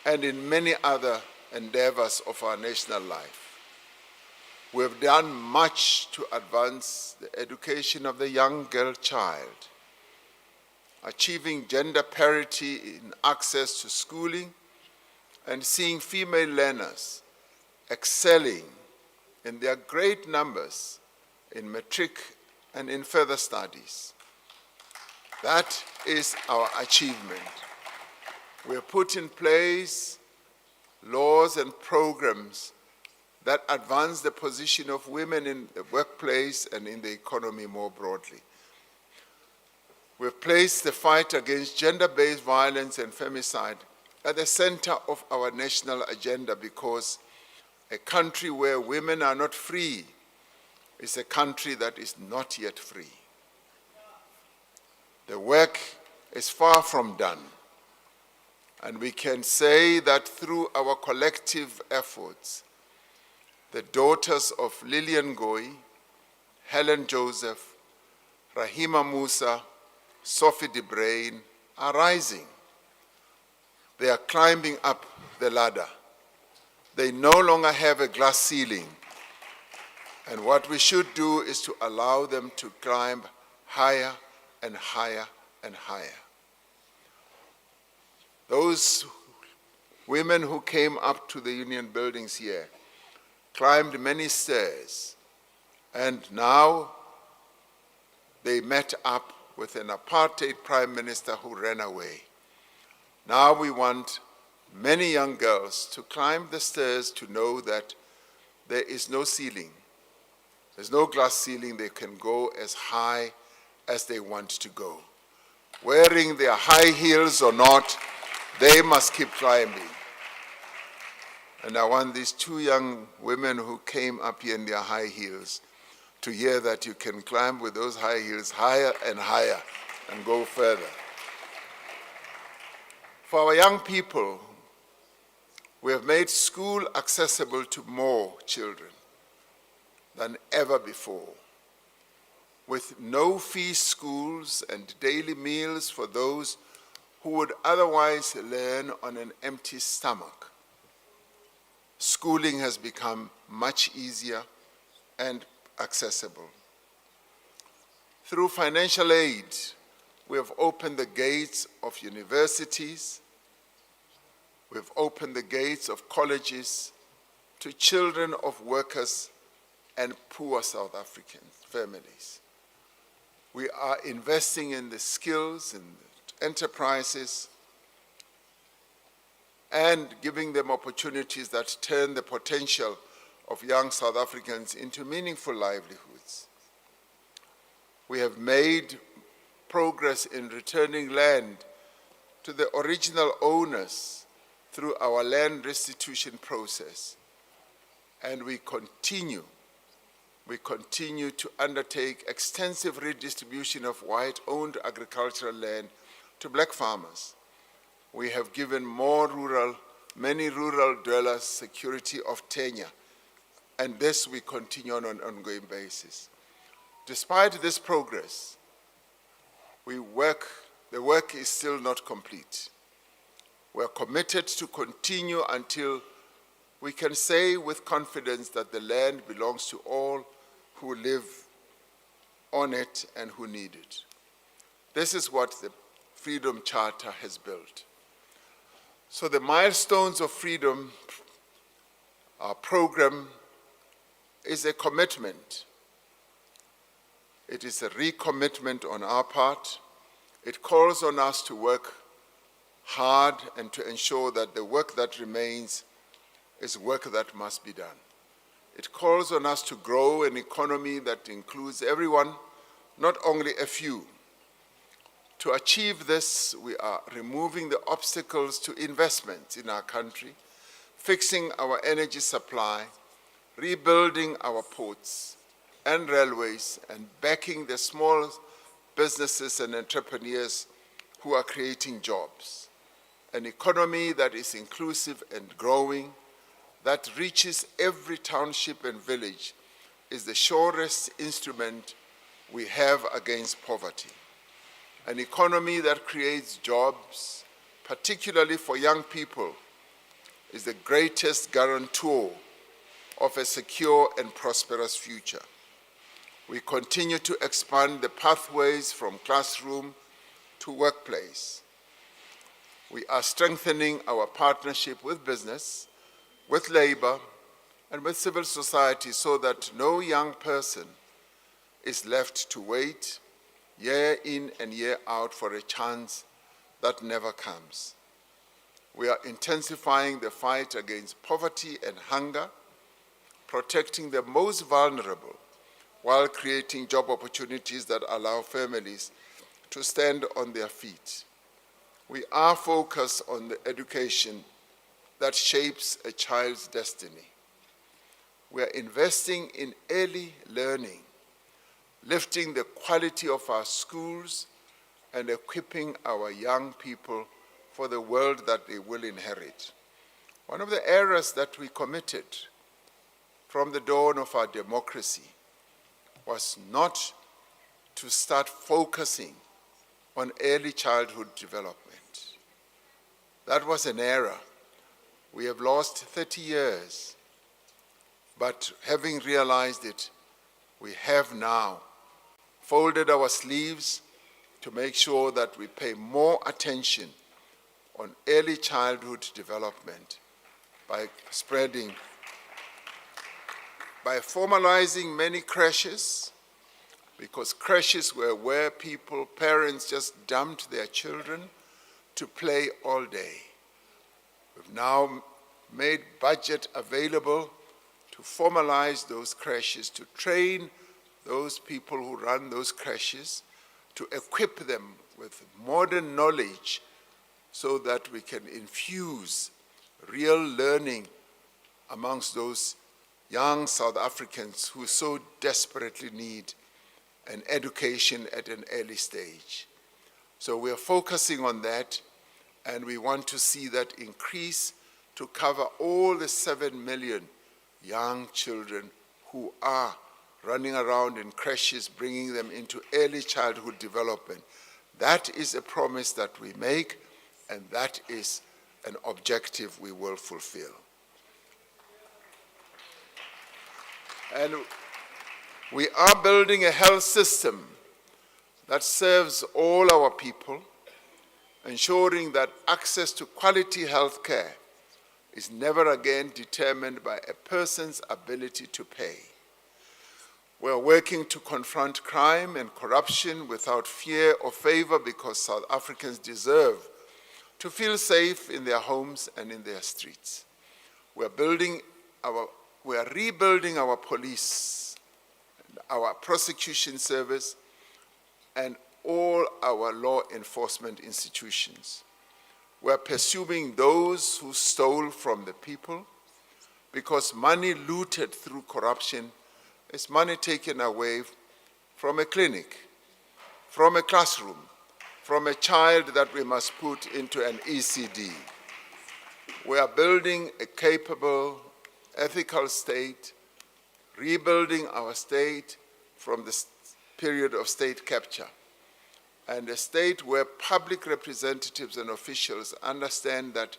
and in many other endeavors of our national life. We have done much to advance the education of the young girl child, achieving gender parity in access to schooling and seeing female learners excelling in their great numbers in matric and in further studies. That is our achievement. We have put in place laws and programs that advance the position of women in the workplace and in the economy more broadly. We have placed the fight against gender-based violence and femicide at the center of our national agenda because a country where women are not free is a country that is not yet free. The work is far from done, and we can say that through our collective efforts, the daughters of Lillian Ngoyi, Helen Joseph, Rahima Musa, Sophie de Bruyn are rising. They are climbing up the ladder. They no longer have a glass ceiling. And what we should do is to allow them to climb higher and higher and higher. Those women who came up to the union buildings here climbed many stairs, and now they met up with an apartheid prime minister who ran away. Now we want many young girls to climb the stairs to know that there is no ceiling. There's no glass ceiling. They can go as high as they want to go. Wearing their high heels or not, they must keep climbing. And I want these two young women who came up here in their high heels to hear that you can climb with those high heels higher and higher and go further. For our young people, we have made school accessible to more children than ever before, with no-fee schools and daily meals for those who would otherwise learn on an empty stomach. Schooling has become much easier and accessible. Through financial aid, we have opened the gates of universities. We have opened the gates of colleges to children of workers and poor South African families. We are investing in the skills and enterprises and giving them opportunities that turn the potential of young South Africans into meaningful livelihoods. We have made progress in returning land to the original owners through our land restitution process, and we continue to undertake extensive redistribution of white-owned agricultural land to black farmers. We have given many rural dwellers security of tenure, and this we continue on an ongoing basis. Despite this progress, the work is still not complete. We are committed to continue until we can say with confidence that the land belongs to all who live on it and who need it. This is what the Freedom Charter has built. So the Milestones of Freedom, our program, is a commitment. It is a recommitment on our part. It calls on us to work hard and to ensure that the work that remains is work that must be done. It calls on us to grow an economy that includes everyone, not only a few. To achieve this, we are removing the obstacles to investment in our country, fixing our energy supply, rebuilding our ports and railways, and backing the small businesses and entrepreneurs who are creating jobs. An economy that is inclusive and growing, that reaches every township and village, is the surest instrument we have against poverty. An economy that creates jobs, particularly for young people, is the greatest guarantor of a secure and prosperous future. We continue to expand the pathways from classroom to workplace. We are strengthening our partnership with business, with labor, and with civil society so that no young person is left to wait year in and year out for a chance that never comes. We are intensifying the fight against poverty and hunger, protecting the most vulnerable, while creating job opportunities that allow families to stand on their feet. We are focused on the education that shapes a child's destiny. We are investing in early learning, lifting the quality of our schools, and equipping our young people for the world that they will inherit. One of the areas that we committed from the dawn of our democracy was not to start focusing on early childhood development. That was an error. We have lost 30 years, but having realized it, we have now folded our sleeves to make sure that we pay more attention on early childhood development by formalizing many creches, because creches were where parents just dumped their children to play all day. We've now made budget available to formalize those creches, to train those people who run those creches, to equip them with modern knowledge so that we can infuse real learning amongst those young South Africans who so desperately need an education at an early stage. So we are focusing on that, and we want to see that increase to cover all the 7 million young children who are running around in creches, bringing them into early childhood development. That is a promise that we make, and that is an objective we will fulfill. And we are building a health system that serves all our people, ensuring that access to quality health care is never again determined by a person's ability to pay. We are working to confront crime and corruption without fear or favor, because South Africans deserve to feel safe in their homes and in their streets. We are rebuilding our police, our prosecution service, and all our law enforcement institutions. We are pursuing those who stole from the people, because money looted through corruption is money taken away from a clinic, from a classroom, from a child that we must put into an ECD. We are building a capable, ethical state, rebuilding our state from the period of state capture, and a state where public representatives and officials understand that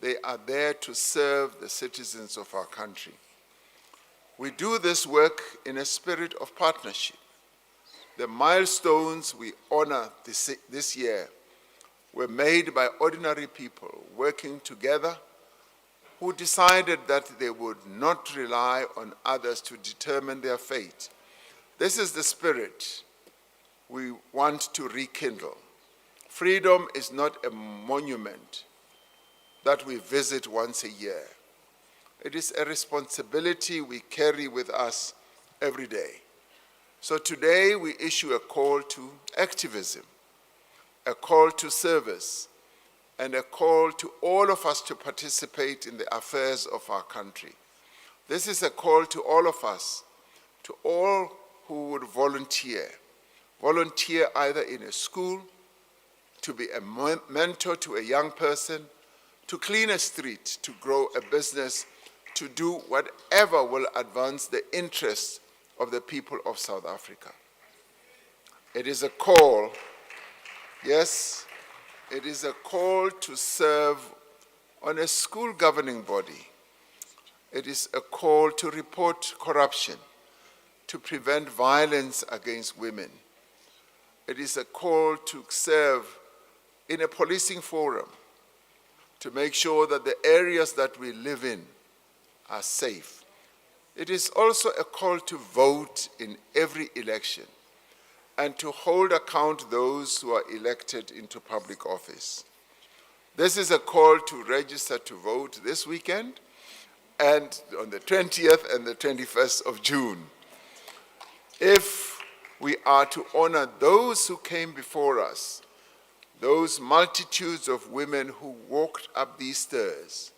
they are there to serve the citizens of our country. We do this work in a spirit of partnership. The milestones we honor this year were made by ordinary people working together who decided that they would not rely on others to determine their fate. This is the spirit we want to rekindle. Freedom is not a monument that we visit once a year. It is a responsibility we carry with us every day. So today we issue a call to activism, a call to service, and a call to all of us to participate in the affairs of our country. This is a call to all of us, to all who would volunteer either in a school, to be a mentor to a young person, to clean a street, to grow a business, to do whatever will advance the interests of the people of South Africa. It is a call, yes, it is a call to serve on a school governing body. It is a call to report corruption, to prevent violence against women. It is a call to serve in a policing forum, to make sure that the areas that we live in are safe. It is also a call to vote in every election and to hold account those who are elected into public office. This is a call to register to vote this weekend and on the 20th and the 21st of June. If we are to honor those who came before us, those multitudes of women who walked up these stairs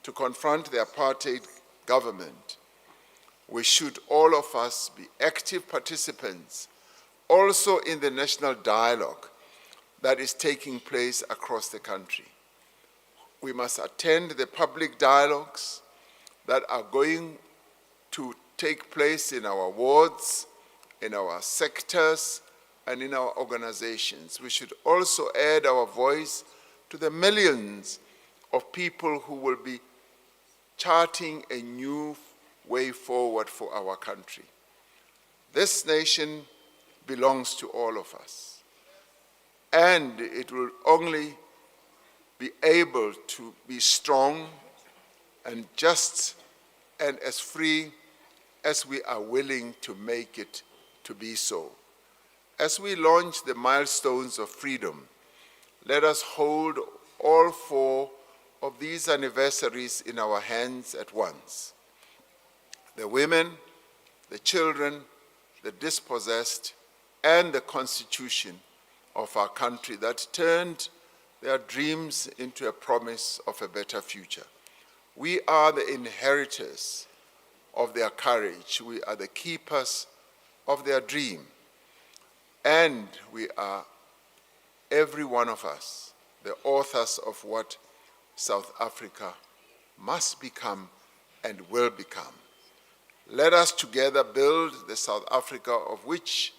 to confront the apartheid government, we should all of us be active participants also in the national dialogue that is taking place across the country. We must attend the public dialogues that are going to take place in our wards, in our sectors, and in our organizations. We should also add our voice to the millions of people who will be charting a new way forward for our country. This nation belongs to all of us, and it will only be able to be strong and just and as free as we are willing to make it to be so. As we launch the Milestones of Freedom, let us hold all 4 of these anniversaries in our hands at once. The women, the children, the dispossessed, and the constitution of our country that turned their dreams into a promise of a better future. We are the inheritors of their courage. We are the keepers of their dream. And we are, every one of us, the authors of what South Africa must become and will become. Let us together build the South Africa of which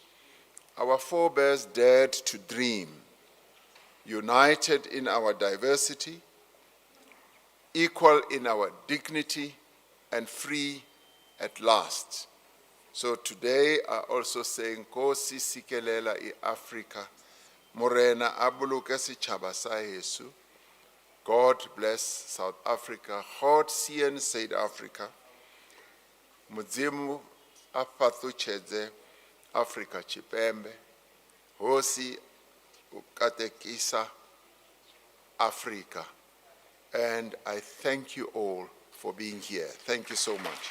our forebears dared to dream, united in our diversity, equal in our dignity, and free at last. So today I also say, Nkosi sikelela i-Africa, Morena abuluke sitjhaba sa Yesu. God bless South Africa, God sien South Africa. Mudzimu apathuchedze Africa Chipembe, Hosi ukatekisa Africa. And I thank you all for being here. Thank you so much.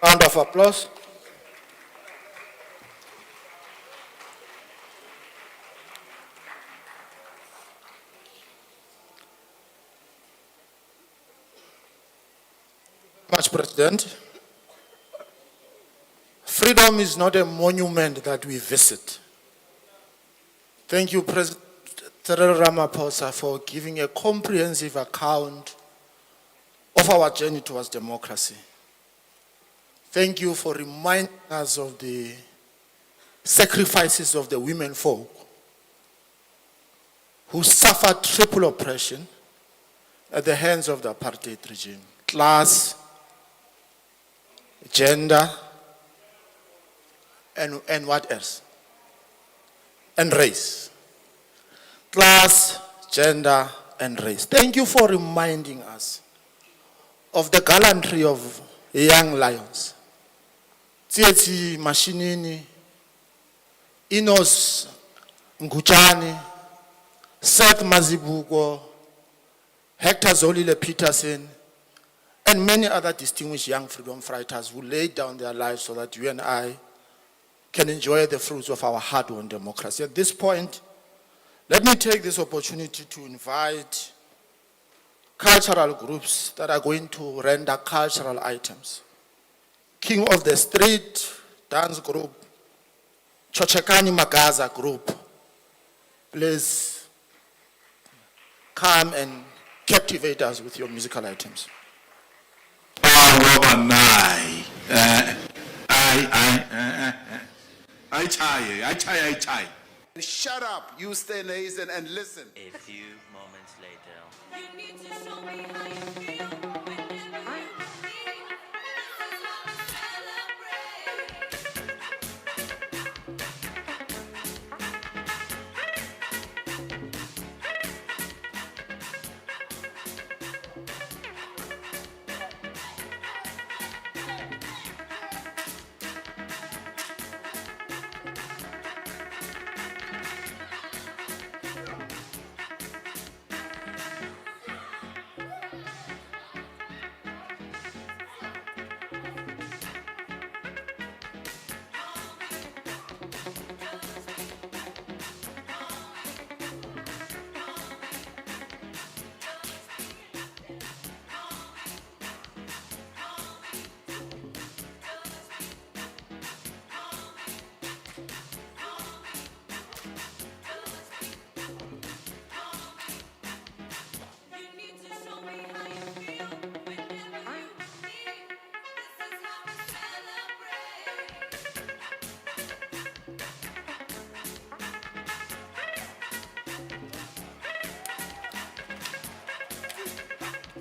Round of applause. Much, President. Freedom is not a monument that we visit. Thank you, President Cyril Ramaphosa, for giving a comprehensive account of our journey towards democracy. Thank you for reminding us of the sacrifices of the women folk who suffered triple oppression at the hands of the apartheid regime. Class, gender, and what else? And race. Class, gender, and race. Thank you for reminding us of the gallantry of young lions. Tsietsi Mashinini, Enos Nguchani, Seth Mazibuko, Hector Zolile Peterson, and many other distinguished young freedom fighters who laid down their lives so that you and I can enjoy the fruits of our hard-won democracy. At this point, let me take this opportunity to invite cultural groups that are going to render cultural items. King of the Street Dance Group, Chochekani Magaza Group, please come and captivate us with your musical items. Shut up, you stay Nathan, and listen. A few moments later. You need to show me how you feel whenever you feel.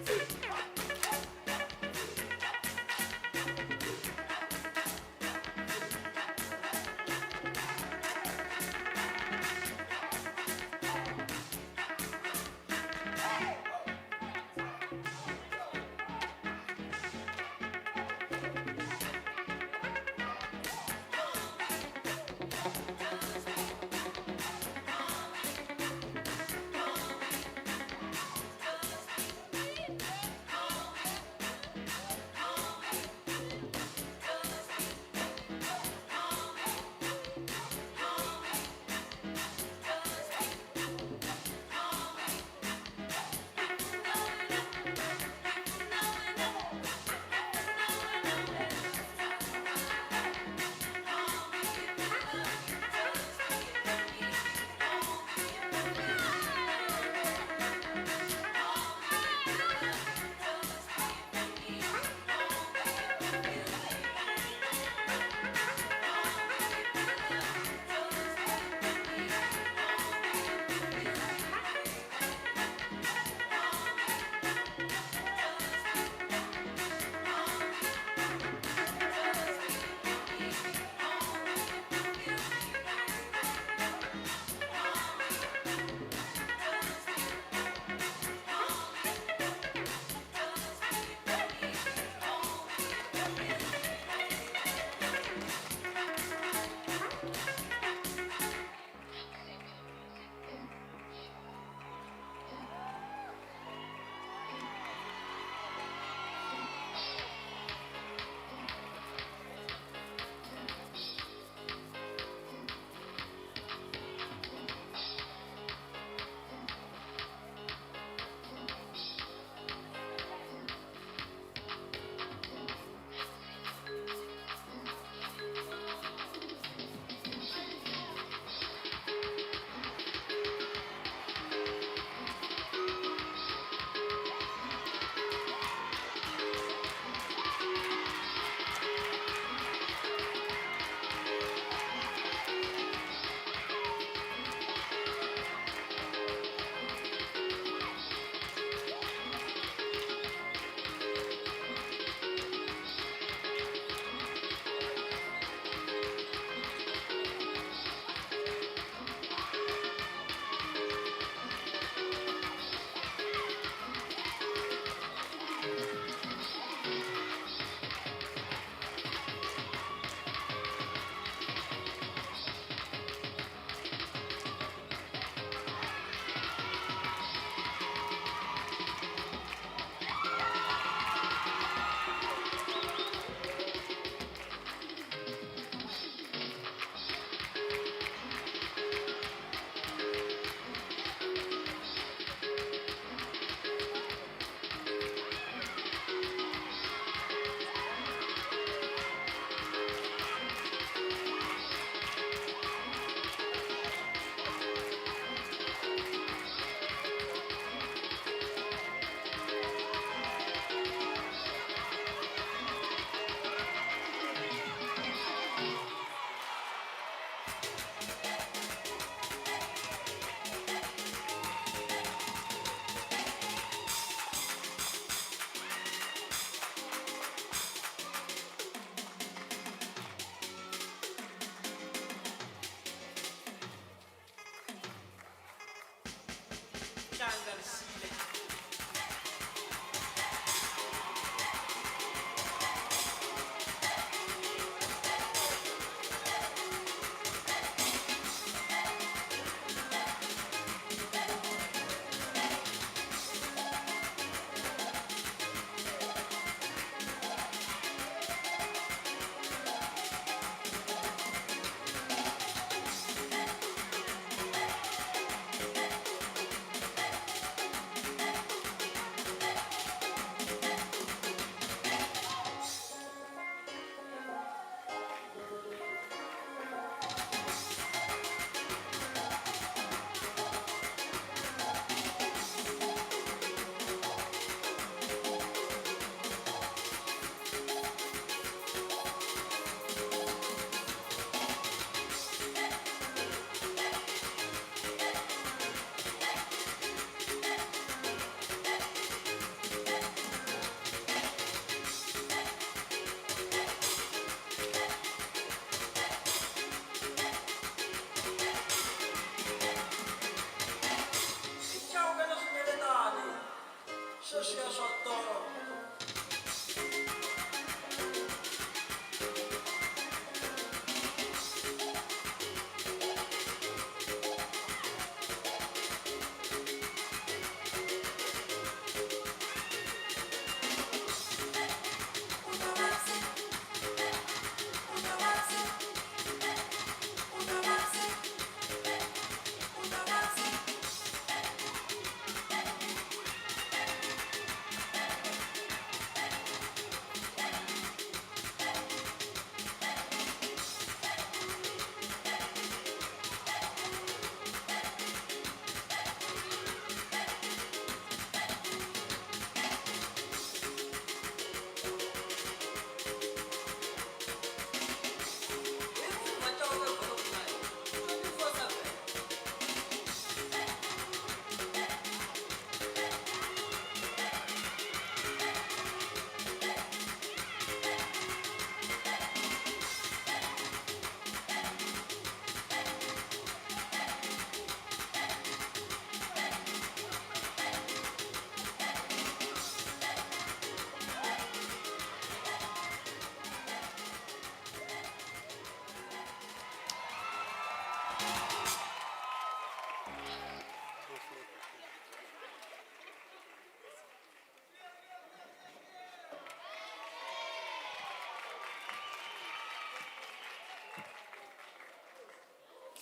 This is how we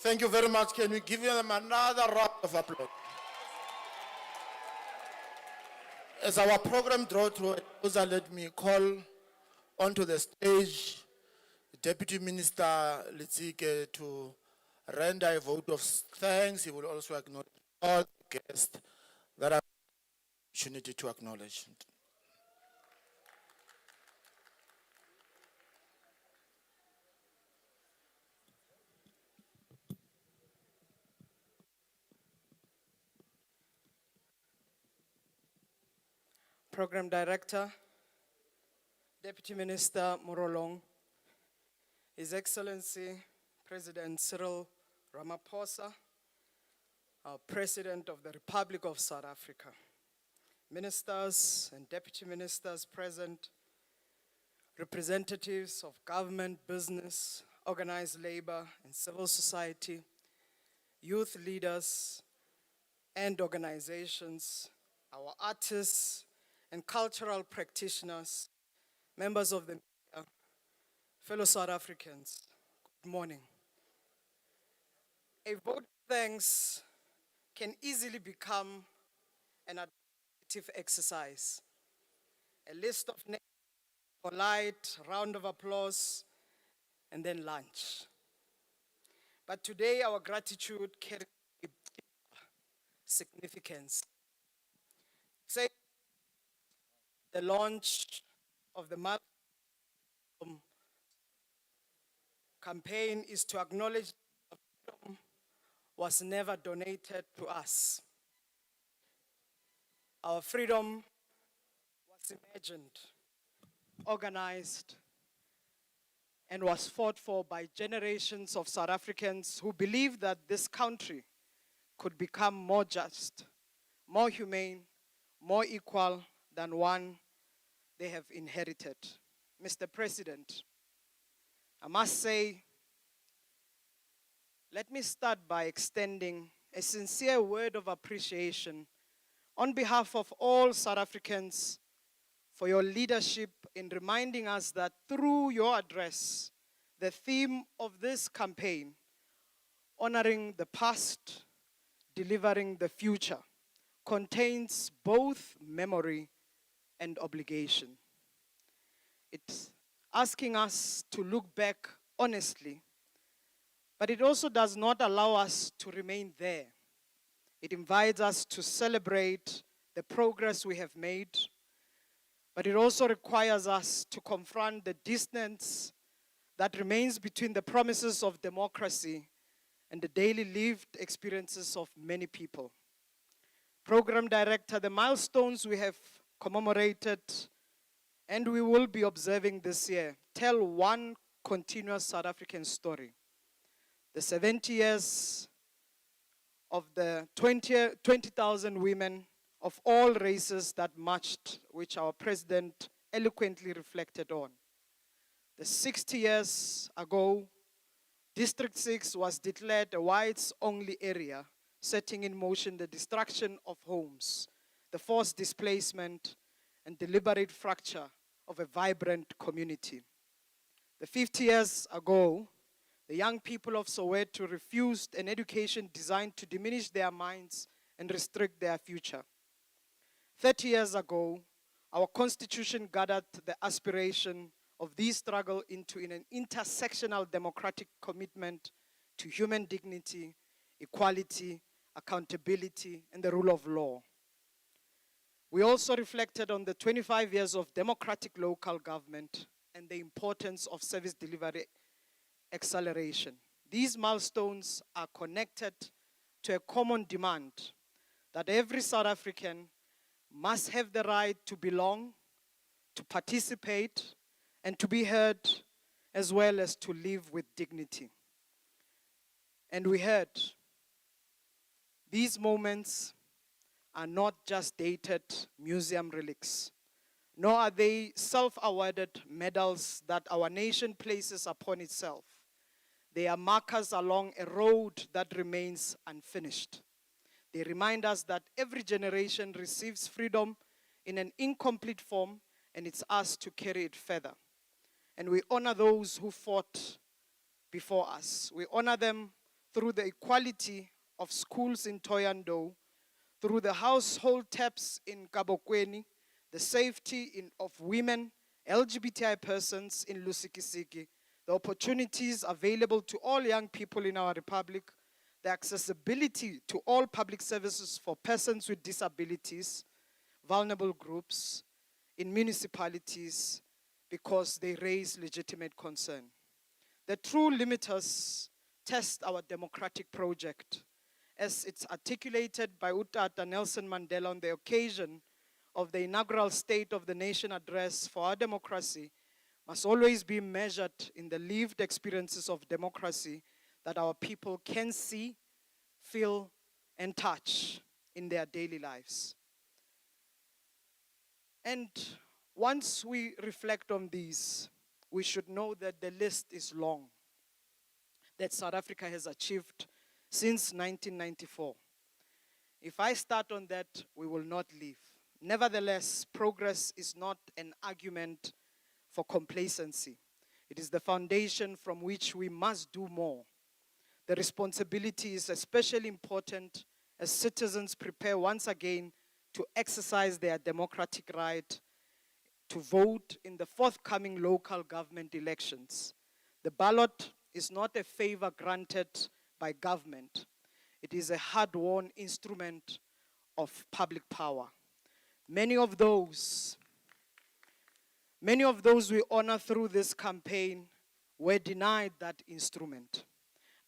Thank you very much. Can we give them another round of applause? As our program draws to a close, let me call onto the stage Deputy Minister Litsike to render a vote of thanks. He will also acknowledge all the guests that have the opportunity to acknowledge. Program Director, Deputy Minister Morolong, His Excellency President Cyril Ramaphosa, our President of the Republic of South Africa, ministers and deputy ministers present, representatives of government, business, organized labor and civil society, youth leaders and organizations, our artists and cultural practitioners, members of the media, fellow South Africans, good morning. A vote of thanks can easily become an administrative exercise. A list of names, polite round of applause, and then lunch. But today our gratitude carries a deeper significance. Say the launch of the Milestones of Freedom campaign is to acknowledge that freedom was never donated to us. Our freedom was imagined, organized, and was fought for by generations of South Africans who believed that this country could become more just, more humane, more equal than one they have inherited. Mr. President, I must say, let me start by extending a sincere word of appreciation on behalf of all South Africans for your leadership in reminding us that through your address, the theme of this campaign, honoring the past, delivering the future, contains both memory and obligation. It's asking us to look back honestly, but it also does not allow us to remain there. It invites us to celebrate the progress we have made, but it also requires us to confront the distance that remains between the promises of democracy and the daily lived experiences of many people. Program Director, the milestones we have commemorated and we will be observing this year tell one continuous South African story. The 70 years of the 20,000 women of all races that marched, which our president eloquently reflected on. The 60 years ago, District 6 was declared a whites-only area, setting in motion the destruction of homes, the forced displacement, and deliberate fracture of a vibrant community. The 50 years ago, the young people of Soweto refused an education designed to diminish their minds and restrict their future. 30 years ago, our constitution gathered the aspiration of this struggle into an intersectional democratic commitment to human dignity, equality, accountability, and the rule of law. We also reflected on the 25 years of democratic local government and the importance of service delivery acceleration. These milestones are connected to a common demand that every South African must have the right to belong, to participate, and to be heard, as well as to live with dignity. And we heard these moments are not just dated museum relics, nor are they self-awarded medals that our nation places upon itself. They are markers along a road that remains unfinished. They remind us that every generation receives freedom in an incomplete form, and it's us to carry it further. And we honor those who fought before us. We honor them through the equality of schools in Thohoyandou, through the household taps in Kabokweni, the safety of women, LGBTI persons in Lusikisiki, the opportunities available to all young people in our republic, the accessibility to all public services for persons with disabilities, vulnerable groups in municipalities, because they raise legitimate concern. The true limiters test our democratic project, as it's articulated by Utata Nelson Mandela on the occasion of the inaugural State of the Nation address for our democracy, must always be measured in the lived experiences of democracy that our people can see, feel, and touch in their daily lives. And once we reflect on these, we should know that the list is long that South Africa has achieved since 1994. If I start on that, we will not leave. Nevertheless, progress is not an argument for complacency. It is the foundation from which we must do more. The responsibility is especially important as citizens prepare once again to exercise their democratic right to vote in the forthcoming local government elections. The ballot is not a favor granted by government. It is a hard-won instrument of public power. Many of those we honor through this campaign were denied that instrument.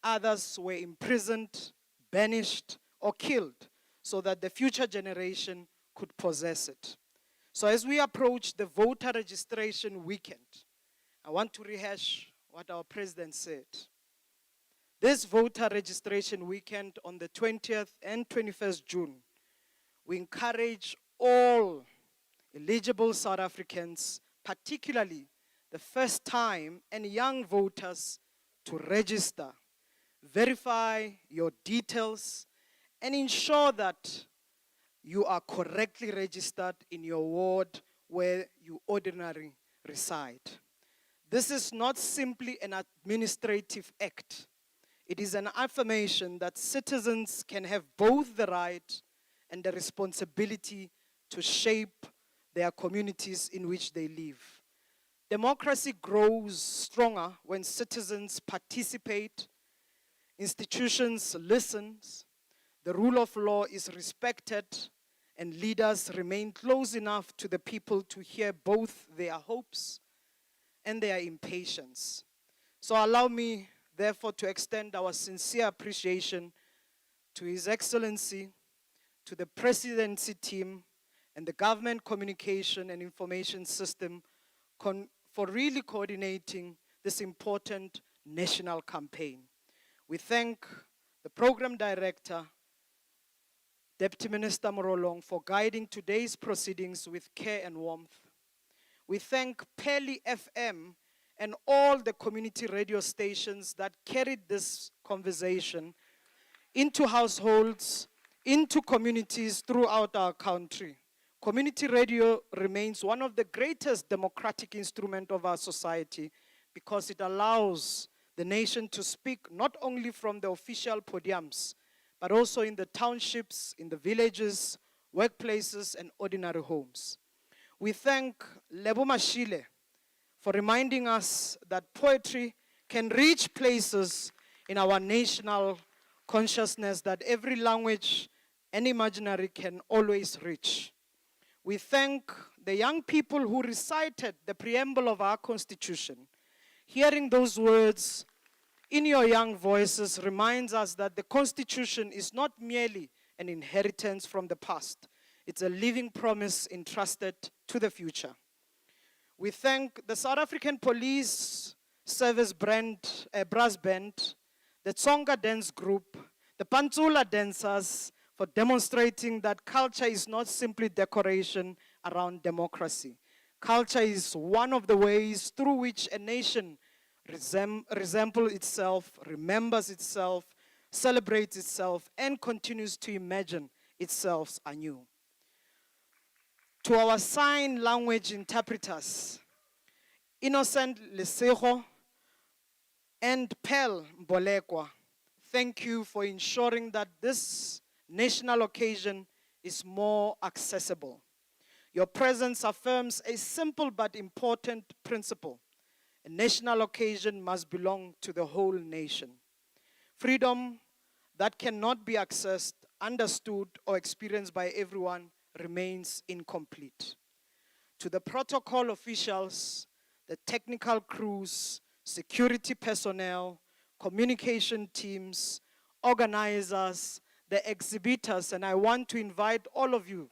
Others were imprisoned, banished, or killed so that the future generation could possess it. So as we approach the voter registration weekend, I want to rehash what our president said. This voter registration weekend on the 20th and 21st June We encourage all eligible South Africans, particularly the first time and young voters, to register, verify your details, and ensure that you are correctly registered in your ward where you ordinarily reside. This is not simply an administrative act. It is an affirmation that citizens can have both the right and the responsibility to shape their communities in which they live. Democracy grows stronger when citizens participate, institutions listen, the rule of law is respected, and leaders remain close enough to the people to hear both their hopes and their impatience. So allow me, therefore, to extend our sincere appreciation to His Excellency, to the presidency team, and the government communication and information system for really coordinating this important national campaign. We thank the program director, Deputy Minister Morolong, for guiding today's proceedings with care and warmth. We thank Peli FM and all the community radio stations that carried this conversation into households, into communities throughout our country. Community radio remains one of the greatest democratic instruments of our society because it allows the nation to speak not only from the official podiums, but also in the townships, in the villages, workplaces, and ordinary homes. We thank Lebo Mashile for reminding us that poetry can reach places in our national consciousness that every language and imaginary can always reach. We thank the young people who recited the preamble of our Constitution. Hearing those words in your young voices reminds us that the Constitution is not merely an inheritance from the past. It's a living promise entrusted to the future. We thank the South African Police Service brass band, the Tsonga dance group, the Pantsula dancers for demonstrating that culture is not simply decoration around democracy. Culture is one of the ways through which a nation resembles itself, remembers itself, celebrates itself, and continues to imagine itself anew. To our sign language interpreters, Innocent Lesego and Pel Mbolekwa, thank you for ensuring that this national occasion is more accessible. Your presence affirms a simple but important principle. A national occasion must belong to the whole nation. Freedom that cannot be accessed, understood, or experienced by everyone remains incomplete. To the protocol officials, the technical crews, security personnel, communication teams, organizers, the exhibitors, and I want to invite all of you.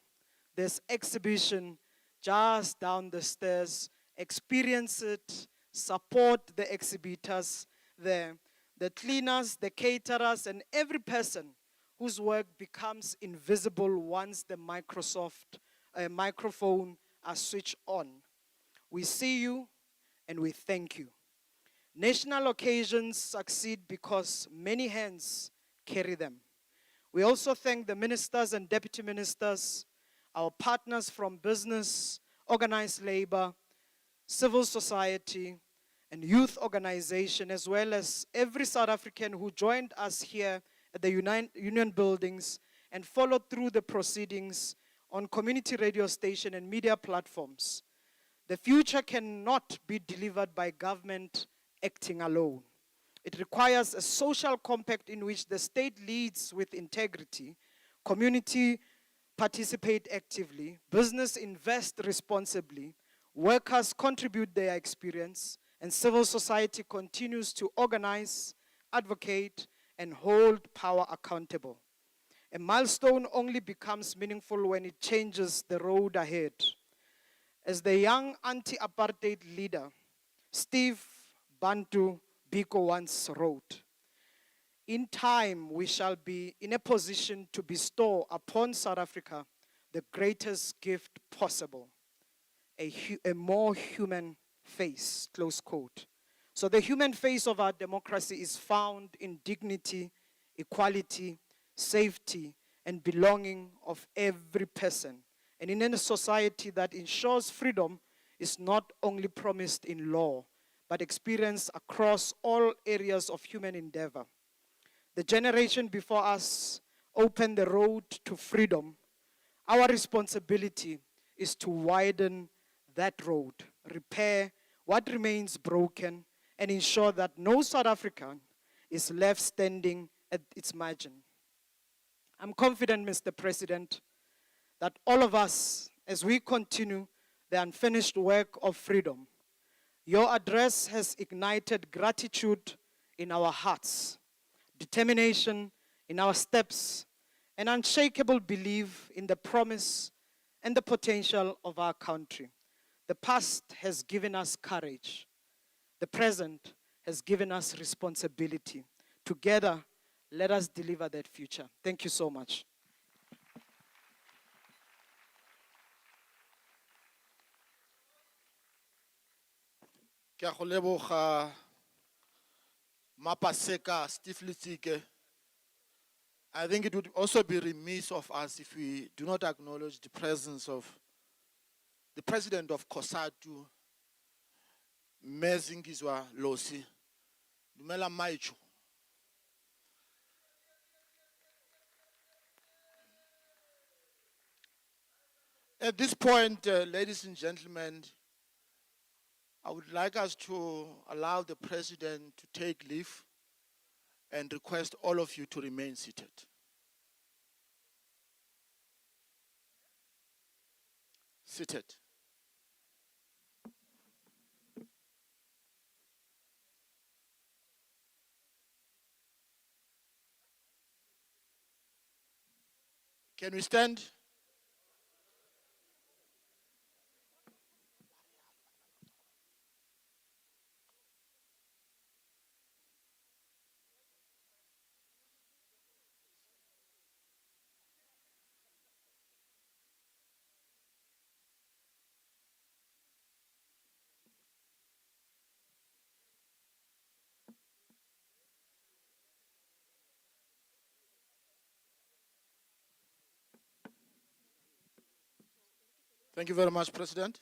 There's exhibition just down the stairs. Experience it, support the exhibitors there, the cleaners, the caterers, and every person whose work becomes invisible once the microphone are switched on. We see you and we thank you. National occasions succeed because many hands carry them. We also thank the ministers and deputy ministers, our partners from business, organized labor, civil society, and youth organization, as well as every South African who joined us here at the Union buildings and followed through the proceedings on community radio station and media platforms. The future cannot be delivered by government acting alone. It requires a social compact in which the state leads with integrity, community participate actively, business invest responsibly, workers contribute their experience, and civil society continues to organize, advocate, and hold power accountable. A milestone only becomes meaningful when it changes the road ahead. As the young anti-apartheid leader, Steve Bantu Biko once wrote, "In time we shall be in a position to bestow upon South Africa the greatest gift possible, a more human face, close quote. So the human face of our democracy is found in dignity, equality, safety, and belonging of every person. And in a society that ensures freedom is not only promised in law, but experienced across all areas of human endeavor. The generation before us opened the road to freedom. Our responsibility is to widen that road, repair what remains broken, and ensure that no South African is left standing at its margin. I'm confident, Mr. President, that all of us, as we continue the unfinished work of freedom, your address has ignited gratitude in our hearts, determination in our steps, and unshakable belief in the promise and the potential of our country. The past has given us courage. The present has given us responsibility. Together, let us deliver that future. Thank you so much. Ke a go leboga Mapaseka Steve Litsike. I think it would also be remiss of us if we do not acknowledge the presence of the president of COSATU, Mezingizwa Losi. Dumela Maicho. At this point, ladies and gentlemen, I would like us to allow the president to take leave and request all of you to remain seated. Seated. Can we stand? Thank you very much, President.